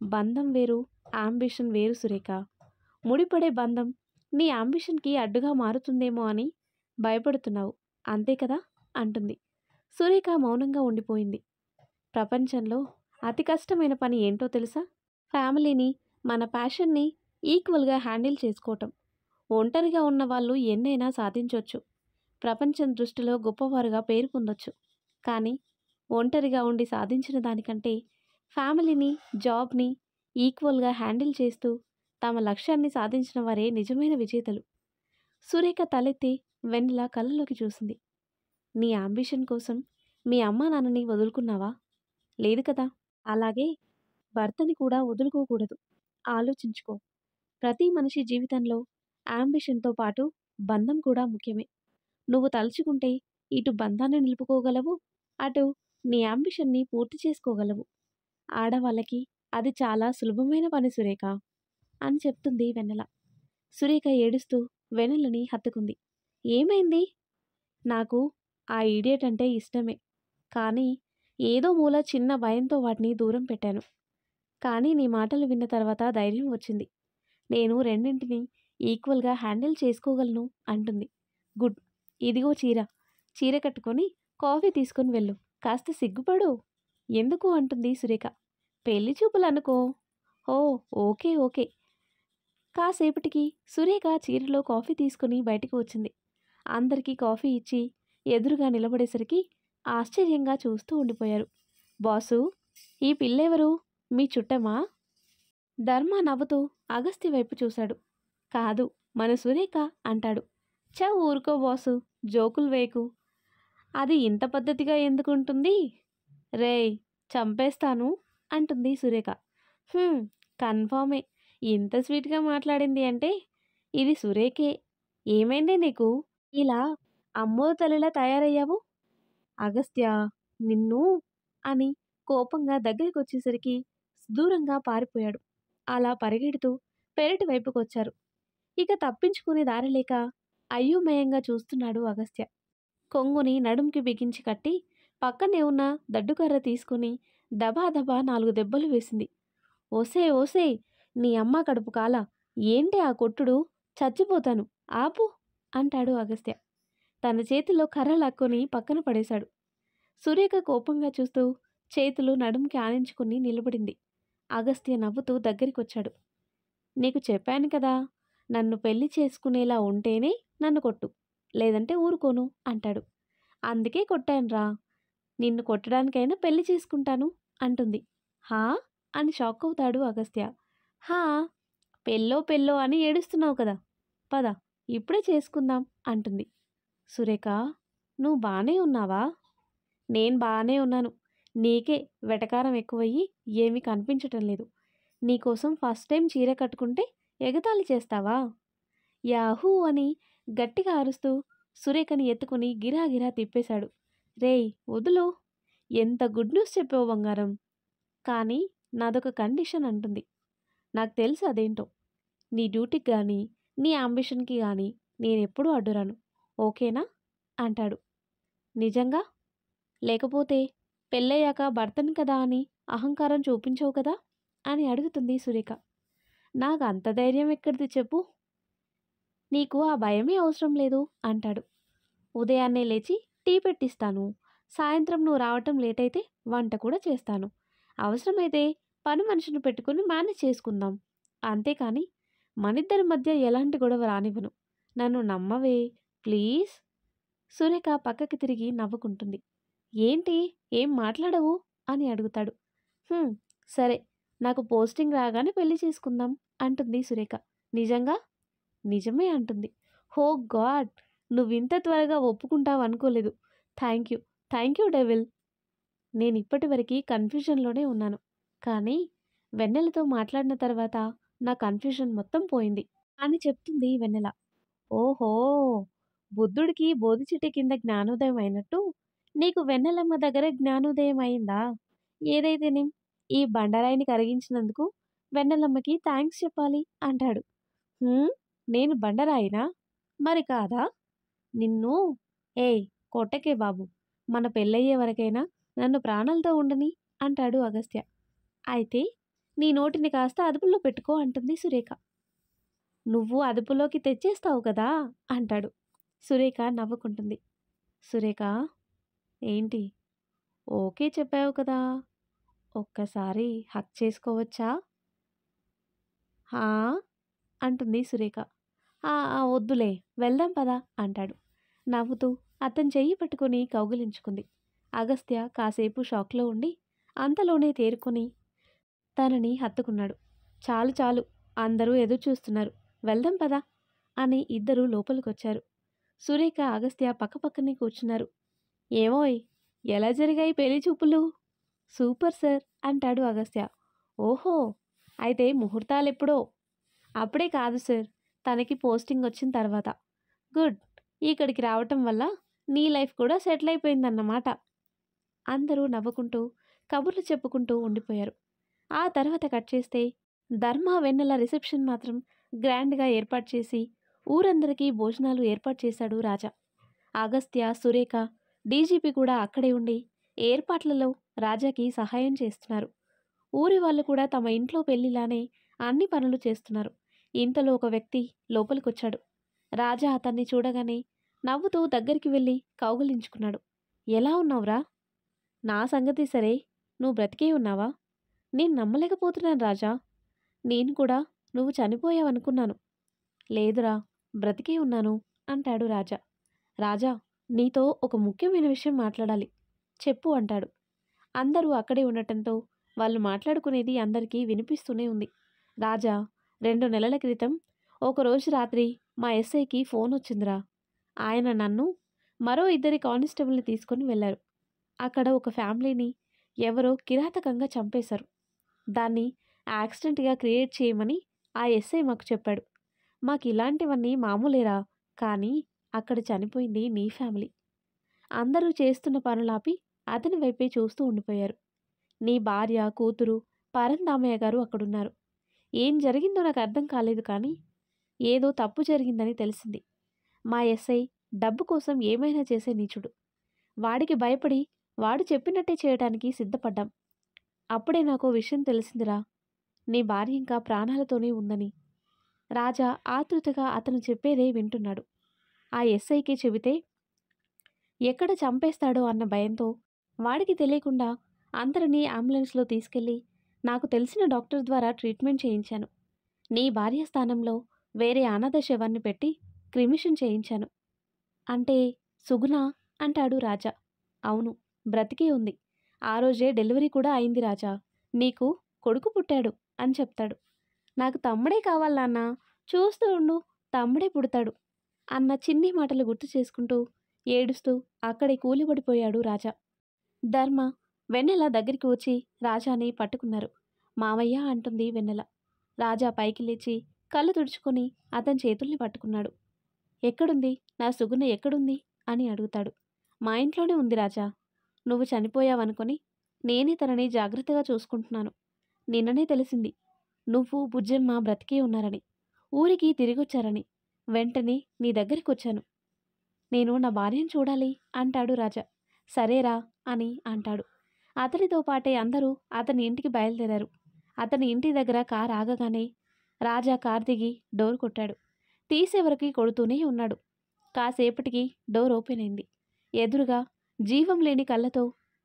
బంధం వేరు, యాంబిషన్ వేరు సురేఖ. ముడిపడే బంధం నీ యాంబిషన్‌కి అడ్డుగా మారుతుందేమో అని భయపడుతున్నావు. అంతే కదా?" అంటుంది. సురేఖ మౌనంగా ఉండిపోయింది. ప్రపంచంలో అతి కష్టమైన పని ఏంటో తెలుసా? ఫ్యామిలీని, మన ప్యాషన్‌ని ఈక్వల్‌గా హ్యాండిల్ చేసుకోవటం. ఒంటరిగా ఉన్నవాళ్ళు ఎన్నైనా సాధించొచ్చు. ప్రపంచం దృష్టిలో గొప్పవారుగా పేరు పొందొచ్చు. కానీ ఒంటరిగా ఉండి సాధించిన దానికంటే ఫ్యామిలీని, జాబ్‌ని ఈక్వల్‌గా హ్యాండిల్ చేస్తూ తమ లక్ష్యాన్ని సాధించిన వారే నిజమైన విజేతలు. సురేఖ తలెత్తి వెన్నెల కళ్ళలోకి చూసింది. "నీ యాంబిషన్ కోసం మీ అమ్మా నాన్నని వదులుకున్నావా? లేదు కదా? అలాగే భర్తని కూడా వదులుకోకూడదు. ఆలోచించుకో. ప్రతి మనిషి జీవితంలో యాంబిషన్‌తో పాటు బంధం కూడా ముఖ్యమే. నువ్వు తలుచుకుంటే ఇటు బంధాన్ని నిలుపుకోగలవు, అటు నీ యాంబిషన్‌ని పూర్తి చేసుకోగలవు. ఆడవాళ్ళకి అది చాలా సులభమైన పని సురేఖ" అని చెప్తుంది వెన్నెల. సురేఖ ఏడుస్తూ వెన్నెలని హత్తుకుంది. "ఏమైంది?" "నాకు ఆ ఇడియట్ అంటే ఇష్టమే. కానీ ఏదో మూల చిన్న భయంతో వాటిని దూరం పెట్టాను. కానీ నీ మాటలు విన్న తర్వాత ధైర్యం వచ్చింది. నేను రెండింటిని ఈక్వల్‌గా హ్యాండిల్ చేసుకోగలను" అంటుంది. "గుడ్. ఇదిగో చీర. చీర కట్టుకొని కాఫీ తీసుకొని వెళ్ళు. కాస్త సిగ్గుపడు." "ఎందుకు?" అంటుంది సురేఖ. "పెళ్లి చూపులనుకో." "ఓహ్! ఓకే. ఓకే." కాసేపటికి సురేఖ చీరలో కాఫీ తీసుకుని బయటికి వచ్చింది. అందరికీ కాఫీ ఇచ్చి ఎదురుగా నిలబడేసరికి ఆశ్చర్యంగా చూస్తూ ఉండిపోయారు. "బాసు, ఈ పిల్లెవరు? మీ చుట్టమా?" ధర్మ నవ్వుతూ అగస్త్య వైపు చూశాడు. "కాదు, మన సురేఖ" అంటాడు. ఊరుకో బాసు, జోకులు వేయకు. అది ఇంత పద్ధతిగా ఎందుకుంటుంది?" "రేయ్, చంపేస్తాను" అంటుంది సురేఖ. "హ్మ్, కన్ఫర్మే. ఇంత స్వీట్‌గా మాట్లాడింది అంటే ఇది సురేఖే. ఏమైందే నీకు? ఇలా అమ్మో తల్లిలా తయారయ్యావు?" "అగస్త్య, నిన్ను" అని కోపంగా దగ్గరికొచ్చేసరికి దూరంగా పారిపోయాడు. అలా పరిగెడుతూ పెరటి వైపుకొచ్చారు. ఇక తప్పించుకునే దారి లేక అయోమయంగా చూస్తున్నాడు అగస్త్య. కొంగుని నడుంకి బిగించి కట్టి పక్కనే ఉన్న దడ్డుకర్ర తీసుకుని దబాదబా 4 దెబ్బలు వేసింది. "ఓసేయ్ ఓసేయ్, నీ అమ్మ కడుపు కాల! ఏంటి ఆ కొట్టుడు? చచ్చిపోతాను, ఆపు" అంటాడు అగస్త్య. తన చేతిలో కర్ర లాక్కొని పక్కన పడేశాడు. సురేఖ కోపంగా చూస్తూ చేతులు నడుంకి ఆనించుకుని నిలబడింది. అగస్త్య నవ్వుతూ దగ్గరికొచ్చాడు. "నీకు చెప్పాను కదా, నన్ను పెళ్లి చేసుకునేలా ఉంటేనే నన్ను కొట్టు, లేదంటే ఊరుకోను" అంటాడు. "అందుకే కొట్టానురా. నిన్ను కొట్టడానికైనా పెళ్లి చేసుకుంటాను" అంటుంది. "హా?" అని షాక్ అవుతాడు అగస్త్య. "హా, పెళ్ళో పెళ్ళో అని ఏడుస్తున్నావు కదా, పద ఇప్పుడే చేసుకుందాం అంటుంది. సురేఖ, నువ్వు బానే ఉన్నావా? నేను బానే ఉన్నాను. నీకే వెటకారం ఎక్కువయ్యి ఏమీ కనిపించటం లేదు. నీకోసం ఫస్ట్ టైం చీర కట్టుకుంటే ఎగతాళి చేస్తావా? యాహూ అని గట్టిగా అరుస్తూ సురేఖని ఎత్తుకుని గిరాగిరా తిప్పేశాడు. రేయ్ వదులు, ఎంత గుడ్ న్యూస్ చెప్పావు బంగారం. కానీ నాదొక కండిషన్ అంటుంది. నాకు తెలుసు అదేంటో. నీ డ్యూటీకి కానీ నీ అంబిషన్కి కానీ నేనెప్పుడూ అడ్డురాను, ఓకేనా అంటాడు. నిజంగా? లేకపోతే పెళ్ళయ్యాక భర్తని కదా అని అహంకారం చూపించవు కదా అని అడుగుతుంది సురేఖ. నాకు అంత ధైర్యం ఎక్కడిది చెప్పు. నీకు ఆ భయమే అవసరం లేదు అంటాడు. ఉదయాన్నే లేచి టీ పెట్టిస్తాను. సాయంత్రం నువ్వు రావటం లేట్ అయితే వంట కూడా చేస్తాను. అవసరమైతే పని మనిషిని పెట్టుకుని మేనేజ్ చేసుకుందాం. అంతేకాని మనిద్దరి మధ్య ఎలాంటి గొడవ రానివ్వను. నన్ను నమ్మవే ప్లీజ్. సురేఖ పక్కకి తిరిగి నవ్వుకుంటుంది. ఏంటి, ఏం మాట్లాడవు అని అడుగుతాడు. సరే, నాకు పోస్టింగ్ రాగానే పెళ్లి చేసుకుందాం అంటుంది సురేఖ. నిజంగా? నిజమే అంటుంది. హో గాడ్, నువ్వింత త్వరగా ఒప్పుకుంటావు అనుకోలేదు. Thank you, thank you devil. నేను ఇప్పటివరకు కన్ఫ్యూజన్లోనే ఉన్నాను. కానీ వెన్నెలతో మాట్లాడిన తర్వాత నా కన్ఫ్యూజన్ మొత్తం పోయింది అని చెప్తుంది వెన్నెల. ఓహో, బుద్ధుడికి బోధి చెట్టు కింద జ్ఞానోదయం అయినట్టు నీకు వెన్నెలమ్మ దగ్గర జ్ఞానోదయం అయిందా? ఏదైతేనేం ఈ బండరాయిని కరిగించినందుకు వెన్నెలమ్మకి థ్యాంక్స్ చెప్పాలి అంటాడు. నేను బండరాయినా? మరి కాదా? నిన్ను ఏయ్ కొట్టకే బాబు, మన పెళ్ళయ్యే వరకైనా నన్ను ప్రాణాలతో ఉండని అంటాడు అగస్త్య. అయితే నీ నోటిని కాస్త అదుపులో పెట్టుకో అంటుంది సురేఖ. నువ్వు అదుపులోకి తెచ్చేస్తావు కదా అంటాడు. సురేఖ నవ్వుకుంటుంది. సురేఖ, ఏంటి? ఓకే చెప్పావు కదా, ఒక్కసారి హక్ చేసుకోవచ్చా? హా అంటుంది సురేఖ. వద్దులే, వెళ్దాం పదా అంటాడు నవ్వుతూ. అతని చెయ్యి పట్టుకుని కౌగిలించుకుంది. అగస్త్య కాసేపు షాక్లో ఉండి అంతలోనే తేరుకొని తనని హత్తుకున్నాడు. చాలు చాలు, అందరూ ఎదురు చూస్తున్నారు, వెళ్దాం పదా అని ఇద్దరూ లోపలికొచ్చారు. సురేఖ అగస్త్య పక్కపక్కనే కూర్చున్నారు. ఏమోయ్, ఎలా జరిగాయి పెళ్లి చూపులు? సూపర్ సార్ అంటాడు అగస్త్య. ఓహో, అయితే ముహూర్తాలెప్పుడో? అప్పుడే కాదు సార్, తనకి పోస్టింగ్ వచ్చిన తర్వాత. గుడ్, ఇక్కడికి రావటం వల్ల నీ లైఫ్ కూడా సెటిల్ అయిపోయిందన్నమాట. అందరూ నవ్వుకుంటూ కబుర్లు చెప్పుకుంటూ ఉండిపోయారు. ఆ తర్వాత కట్ చేస్తే ధర్మ వెన్నెల రిసెప్షన్ మాత్రం గ్రాండ్గా ఏర్పాటు చేసి ఊరందరికీ భోజనాలు ఏర్పాటు చేశాడు రాజా. అగస్త్య, సురేఖ, డీజీపీ కూడా అక్కడే ఉండి ఏర్పాట్లలో రాజాకి సహాయం చేస్తున్నారు. ఊరి వాళ్ళు కూడా తమ ఇంట్లో పెళ్లిలానే అన్ని పనులు చేస్తున్నారు. ఇంతలో ఒక వ్యక్తి లోపలికొచ్చాడు. రాజా అతన్ని చూడగానే నవ్వుతూ దగ్గరికి వెళ్ళి కౌగిలించుకున్నాడు. ఎలా ఉన్నావురా? నా సంగతి సరే, నువ్వు బ్రతికే ఉన్నావా? నేను నమ్మలేకపోతున్నాను రాజా. నేను కూడా నువ్వు చనిపోయావనుకున్నాను. లేదురా, బ్రతికే ఉన్నాను అంటాడు రాజా. రాజా, నీతో ఒక ముఖ్యమైన విషయం మాట్లాడాలి, చెప్పు అంటాడు. అందరూ అక్కడే ఉండటంతో వాళ్ళు మాట్లాడుకునేది అందరికీ వినిపిస్తూనే ఉంది. రాజా, 2 నెలల క్రితం ఒకరోజు రాత్రి మా ఎస్ఐకి ఫోన్ వచ్చిందిరా. ఆయన నన్ను మరో 2 కానిస్టేబుల్ని తీసుకొని వెళ్ళారు. అక్కడ ఒక ఫ్యామిలీని ఎవరో కిరాతకంగా చంపేశారు. దాన్ని యాక్సిడెంట్గా క్రియేట్ చేయమని ఆ ఎస్ఐ మాకు చెప్పాడు. మాకు ఇలాంటివన్నీ మామూలేరా, కానీ అక్కడ చనిపోయింది నీ ఫ్యామిలీ. అందరూ చేస్తున్న పనులాపి అతని వైపే చూస్తూ ఉండిపోయారు. నీ భార్య, కూతురు, పరందామయ్య గారు అక్కడున్నారు. ఏం జరిగిందో నాకు అర్థం కాలేదు, కానీ ఏదో తప్పు జరిగిందని తెలిసింది. మా ఎస్ఐ డబ్బు కోసం ఏమైనా చేసే నీచుడు. వాడికి భయపడి వాడు చెప్పినట్టే చేయడానికి సిద్ధపడ్డాం. అప్పుడే నాకు విషయం తెలిసిందిరా, నీ భార్య ఇంకా ప్రాణాలతోనే ఉందని. రాజా ఆతృతగా అతను చెప్పేదే వింటున్నాడు. ఆ ఎస్ఐకి చెబితే ఎక్కడ చంపేస్తాడో అన్న భయంతో వాడికి తెలియకుండా అందరినీ అంబులెన్స్లో తీసుకెళ్ళి నాకు తెలిసిన డాక్టర్ ద్వారా ట్రీట్మెంట్ చేయించాను. నీ భార్య స్థానంలో వేరే అనాథ శవాన్ని పెట్టి క్రిమిషన్ చేయించాను. అంటే సుగుణ అంటాడు రాజా. అవును, బ్రతికే ఉంది. ఆ రోజే డెలివరీ కూడా అయింది రాజా. నీకు కొడుకు పుట్టాడు అని చెప్తాడు. నాకు తమ్ముడే కావాలి నాన్న. చూస్తూ ఉండు, తమ్ముడే పుడతాడు అన్న చిన్ని మాటలు గుర్తు చేసుకుంటూ ఏడుస్తూ అక్కడే కూలిపడిపోయాడు రాజా. ధర్మ, వెన్నెల దగ్గరికి వచ్చి రాజాని పట్టుకున్నారు. మావయ్య అంటుంది వెన్నెల. రాజా పైకి లేచి కళ్ళు తుడుచుకొని అతని చేతుల్ని పట్టుకున్నాడు. ఎక్కడుంది నా సుగుణ, ఎక్కడుంది అని అడుగుతాడు. మా ఇంట్లోనే ఉంది రాజా. నువ్వు చనిపోయావనుకొని నేనే తనని జాగ్రత్తగా చూసుకుంటున్నాను. నిన్ననే తెలిసింది నువ్వు బుజ్జమ్మ బ్రతికే ఉన్నారని, ఊరికి తిరిగొచ్చారని. వెంటనే నీ దగ్గరికి వచ్చాను. నేను నా భార్యను చూడాలి అంటాడు రాజా. సరేరా అని అంటాడు. అతనితో పాటే అందరూ అతని ఇంటికి బయలుదేరారు. అతని ఇంటి దగ్గర కారు ఆగగానే రాజా కారు దిగి డోర్ కొట్టాడు. తీసేవరకు కొడుతూనే ఉన్నాడు. కాసేపటికి డోర్ ఓపెన్ అయింది. ఎదురుగా జీవం లేని కళ్ళతో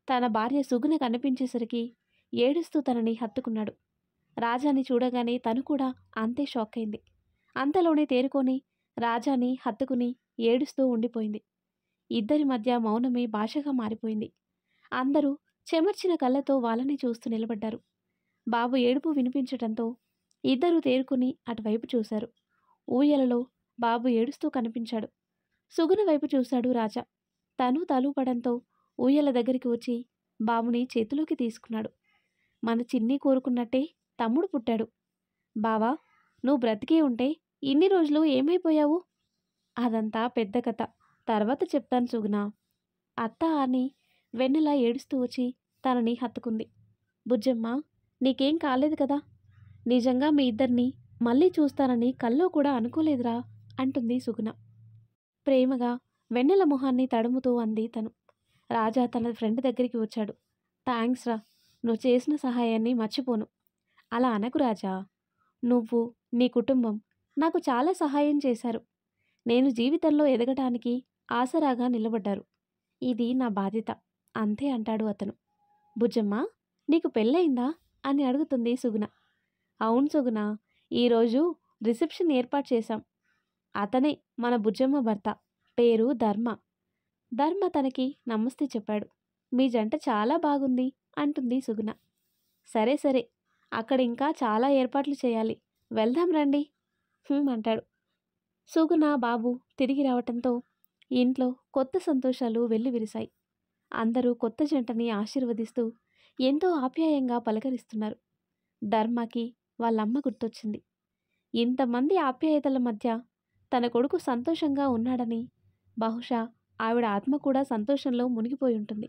తన భార్య సుగుణ కనిపించేసరికి ఏడుస్తూ తనని హత్తుకున్నాడు. రాజాని చూడగానే తను కూడా అంతే షాక్ అయింది. అంతలోనే తేరుకొని రాజాని హత్తుకుని ఏడుస్తూ ఉండిపోయింది. ఇద్దరి మధ్య మౌనమే భాషగా మారిపోయింది. అందరూ చెమర్చిన కళ్ళతో వాళ్ళని చూస్తూ నిలబడ్డారు. బాబు ఏడుపు వినిపించటంతో ఇద్దరూ తేరుకుని అటువైపు చూశారు. ఊయలలో బాబు ఏడుస్తూ కనిపించాడు. సుగుణ వైపు చూశాడు రాజా. తను తలూపడంతో ఊయల దగ్గరికి వచ్చి బాబుని చేతిలోకి తీసుకున్నాడు. మన చిన్ని కోరుకున్నట్టే తమ్ముడు పుట్టాడు. బావా, నువ్వు బ్రతికే ఉంటే ఇన్ని రోజులు ఏమైపోయావు? అదంతా పెద్ద కథ, తర్వాత చెప్తాను సుగుణ. అత్త అని వెన్నెల ఏడుస్తూ వచ్చి తనని హత్తుకుంది. బుజ్జమ్మ, నీకేం కాలేదు కదా? నిజంగా మీ ఇద్దరిని మళ్ళీ చూస్తానని కల్లో కూడా అనుకోలేదురా అంటుంది సుగుణ. ప్రేమగా వెన్నెల మొహాన్ని తడుముతూ అంది తను. రాజా తన ఫ్రెండ్ దగ్గరికి వచ్చాడు. థ్యాంక్స్ రా, నువ్వు చేసిన సహాయాన్ని మర్చిపోను. అలా అనకు రాజా. నువ్వు, నీ కుటుంబం నాకు చాలా సహాయం చేశారు. నేను జీవితంలో ఎదగటానికి ఆసరాగా నిలబడ్డారు. ఇది నా బాధ్యత అంతే అంటాడు అతను. బుజ్జమ్మ, నీకు పెళ్ళయిందా అని అడుగుతుంది సుగుణ. అవును సుగుణ, ఈరోజు రిసెప్షన్ ఏర్పాటు చేశాం. అతనే మన బుజ్జమ్మ భర్త, పేరు ధర్మ. ధర్మ తనకి నమస్తే చెప్పాడు. మీ జంట చాలా బాగుంది అంటుంది సుగుణ. సరే సరే, అక్కడ ఇంకా చాలా ఏర్పాట్లు చేయాలి, వెళ్దాం రండి అంటాడు. సుగుణ బాబు తిరిగి రావటంతో ఇంట్లో కొత్త సంతోషాలు వెల్లివిరిశాయి. అందరూ కొత్త జంటని ఆశీర్వదిస్తూ ఎంతో ఆప్యాయంగా పలకరిస్తున్నారు. ధర్మకి వాళ్ళమ్మ గుర్తొచ్చింది. ఇంతమంది ఆప్యాయతల మధ్య తన కొడుకు సంతోషంగా ఉన్నాడని బహుశా ఆవిడ ఆత్మ కూడా సంతోషంలో మునిగిపోయి ఉంటుంది.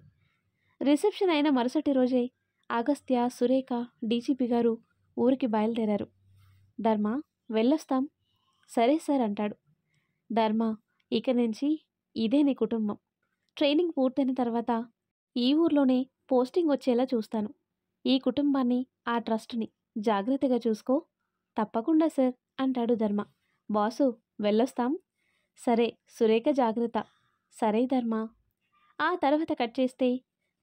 రిసెప్షన్ అయిన మరుసటి రోజే అగస్త్య, సురేఖ, డీజీపీ గారు ఊరికి బయలుదేరారు. ధర్మ, వెళ్ళొస్తాం. సరే సార్ అంటాడు. ధర్మ, ఇక నుంచి ఇదే నీ కుటుంబం. ట్రైనింగ్ పూర్తయిన తర్వాత ఈ ఊర్లోనే పోస్టింగ్ వచ్చేలా చూస్తాను. ఈ కుటుంబాన్ని, ఆ ట్రస్ట్ని జాగ్రత్తగా చూసుకో. తప్పకుండా సార్ అంటాడు ధర్మ. బాసు, వెళ్ళొస్తాం. సరే సురేఖ, జాగ్రత్త. సరే ధర్మ. ఆ తర్వాత కట్ చేస్తే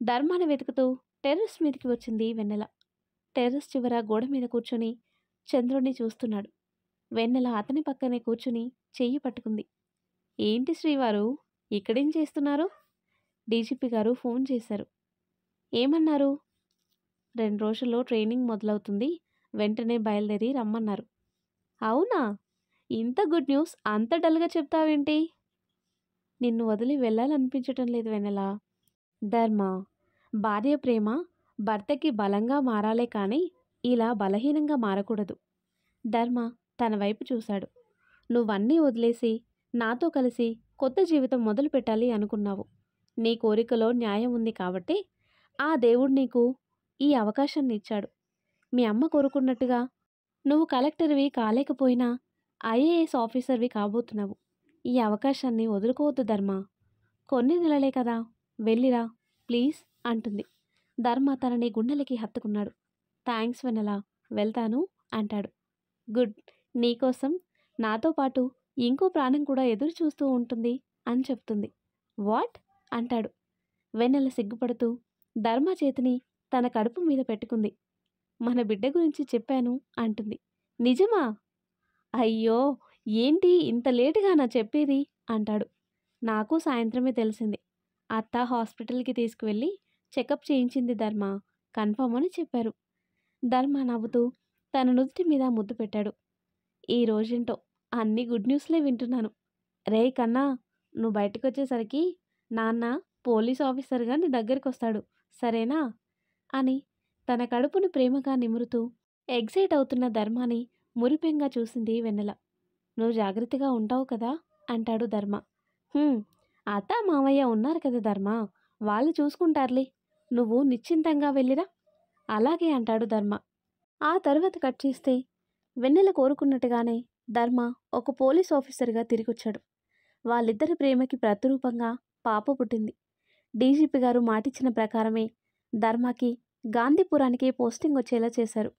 ధర్మాన్ని వెతుకుతూ టెర్రస్ మీదకి వచ్చింది వెన్నెల. టెర్రస్ చివర గోడ మీద కూర్చుని చంద్రుడిని చూస్తున్నాడు. వెన్నెల అతని పక్కనే కూర్చుని చెయ్యి పట్టుకుంది. ఏంటి శ్రీవారు, ఇక్కడేం చేస్తున్నారు? డీజీపీ గారు ఫోన్ చేశారు. ఏమన్నారు? 2 రోజుల్లో ట్రైనింగ్ మొదలవుతుంది, వెంటనే బయలుదేరి రమ్మన్నారు. అవునా? ఇంత గుడ్ న్యూస్ అంత డల్గా చెప్తావేంటి? నిన్ను వదిలి వెళ్ళాలనిపించటం లేదు వెన్నెల. ధర్మ, భార్య ప్రేమ భర్తకి బలంగా మారాలే కానీ ఇలా బలహీనంగా మారకూడదు. ధర్మ తన వైపు చూశాడు. నువ్వన్నీ వదిలేసి నాతో కలిసి కొత్త జీవితం మొదలు పెట్టాలి అనుకున్నావు. నీ కోరికలో న్యాయం ఉంది కాబట్టి ఆ దేవుడు నీకు ఈ అవకాశాన్ని ఇచ్చాడు. మీ అమ్మ కోరుకున్నట్టుగా నువ్వు కలెక్టర్వి కాలేకపోయినా ఐఏఎస్ ఆఫీసర్వి కాబోతున్నావు. ఈ అవకాశాన్ని వదులుకోవద్దు ధర్మ. కొన్ని నెలలే కదా, వెళ్ళిరా ప్లీజ్ అంటుంది. ధర్మ తనని గుండెలకి హత్తుకున్నాడు. థ్యాంక్స్ వెన్నెల, వెళ్తాను అంటాడు. గుడ్, నీకోసం నాతో పాటు ఇంకో ప్రాణం కూడా ఎదురు చూస్తూ ఉంటుంది అని చెప్తుంది. వాట్ అంటాడు. వెన్నెల సిగ్గుపడుతూ ధర్మ చేతిని తన కడుపు మీద పెట్టుకుంది. మన బిడ్డ గురించి చెప్పాను అంటుంది. నిజమా? అయ్యో, ఏంటి ఇంత లేటుగా నా చెప్పేది అంటాడు. నాకు సాయంత్రమే తెలిసింది. అత్త హాస్పిటల్కి తీసుకువెళ్ళి చెకప్ చేయించింది ధర్మ, కన్ఫర్మ్ అని చెప్పారు. ధర్మ నవ్వుతూ తన నుదుటి మీద ముద్దు పెట్టాడు. ఈ రోజేంటో అన్ని గుడ్ న్యూస్లే వింటున్నాను. రేయ్ కన్నా, నువ్వు బయటకొచ్చేసరికి నాన్న పోలీస్ ఆఫీసర్గా నీ దగ్గరికొస్తాడు, సరేనా అని తన కడుపును ప్రేమగా నిమురుతూ ఎగ్జైట్ అవుతున్న ధర్మాని మురిపెంగా చూసింది వెన్నెల. నువ్వు జాగ్రత్తగా ఉంటావు కదా అంటాడు ధర్మ. "హ్మ్, అత్త మామయ్య ఉన్నారు కదా ధర్మ, వాళ్ళు చూసుకుంటారులే, నువ్వు నిశ్చింతంగా వెళ్ళిరా." అలాగే అంటాడు ధర్మ. ఆ తర్వాత కట్ చేస్తే వెన్నెల కోరుకున్నట్టుగానే ధర్మ ఒక పోలీస్ ఆఫీసర్గా తిరిగొచ్చాడు. వాళ్ళిద్దరి ప్రేమకి ప్రతిరూపంగా పాప పుట్టింది. డీజీపీ గారు మాటిచ్చిన ప్రకారమే ధర్మకి గాంధీపురానికి పోస్టింగ్ వచ్చేలా చేశారు.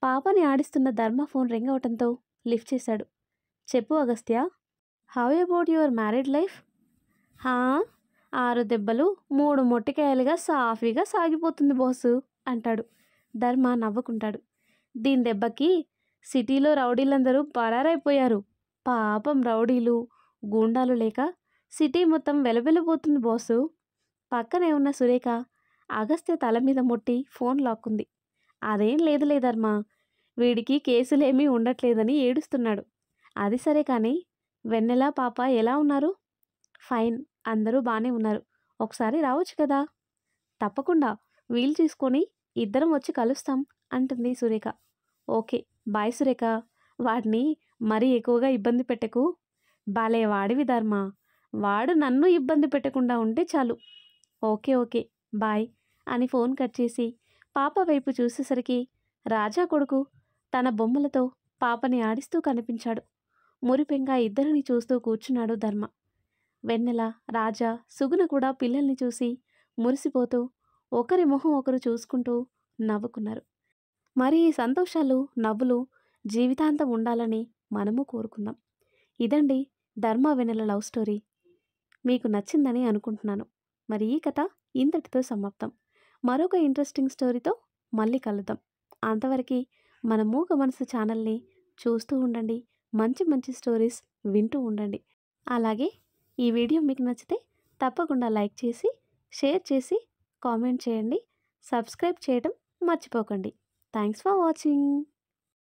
పాపని ఆడిస్తున్న ధర్మ ఫోన్ రింగ్ అవటంతో లిఫ్ట్ చేశాడు. "చెప్పు Agastya, how about your married life?" "హా, 6 దెబ్బలు 3 మొట్టికాయలుగా సాఫీగా సాగిపోతుంది బాసు" అంటాడు. ధర్మ నవ్వుకుంటాడు. దీని దెబ్బకి సిటీలో రౌడీలందరూ పరారైపోయారు. పాపం రౌడీలు గూండాలు లేక సిటీ మొత్తం వెలవెలబోతుంది బాసు. పక్కనే ఉన్న సురేఖ అగస్త్య తల మీద ముట్టి ఫోన్ లాక్కుంది. "అదేం లేదులే ధర్మ, వీడికి కేసులేమీ ఉండట్లేదని ఏడుస్తున్నాడు. అది సరే కానీ వెన్నెల పాప ఎలా ఉన్నారు?" "ఫైన్, అందరూ బాగానే ఉన్నారు. ఒకసారి రావచ్చు కదా?" "తప్పకుండా, వీలు తీసుకొని ఇద్దరం వచ్చి కలుస్తాం" అంటుంది సురేఖ. "ఓకే, బాయ్ సురేఖ, వాడిని మరీ ఎక్కువగా ఇబ్బంది పెట్టకు." "బాలే వాడివి ధర్మ, వాడు నన్ను ఇబ్బంది పెట్టకుండా ఉంటే చాలు." "ఓకే ఓకే, బాయ్" అని ఫోన్ కట్ చేసి పాప వైపు చూసేసరికి రాజా కొడుకు తన బొమ్మలతో పాపని ఆడిస్తూ కనిపించాడు. మురిపెంగా ఇద్దరిని చూస్తూ కూర్చున్నాడు ధర్మ. వెన్నెల, రాజా, సుగుణ కూడా పిల్లల్ని చూసి మురిసిపోతూ ఒకరి మొహం ఒకరు చూసుకుంటూ నవ్వుకున్నారు. మరి ఈ సంతోషాలు, నవ్వులు జీవితాంతం ఉండాలని మనము కోరుకుందాం. ఇదండి ధర్మ వెన్నెల లవ్ స్టోరీ. మీకు నచ్చిందని అనుకుంటున్నాను. మరి ఈ కథ ఇంతటితో సమాప్తం. మరొక ఇంట్రెస్టింగ్ స్టోరీతో మళ్ళీ కలుద్దాం. అంతవరకు మన మూగ మనసు ఛానల్ని చూస్తూ ఉండండి. మంచి మంచి స్టోరీస్ వింటూ ఉండండి. అలాగే ఈ వీడియో మీకు నచ్చితే తప్పకుండా లైక్ చేసి, షేర్ చేసి, కామెంట్ చేయండి. సబ్స్క్రైబ్ చేయడం మర్చిపోకండి. Thanks for watching.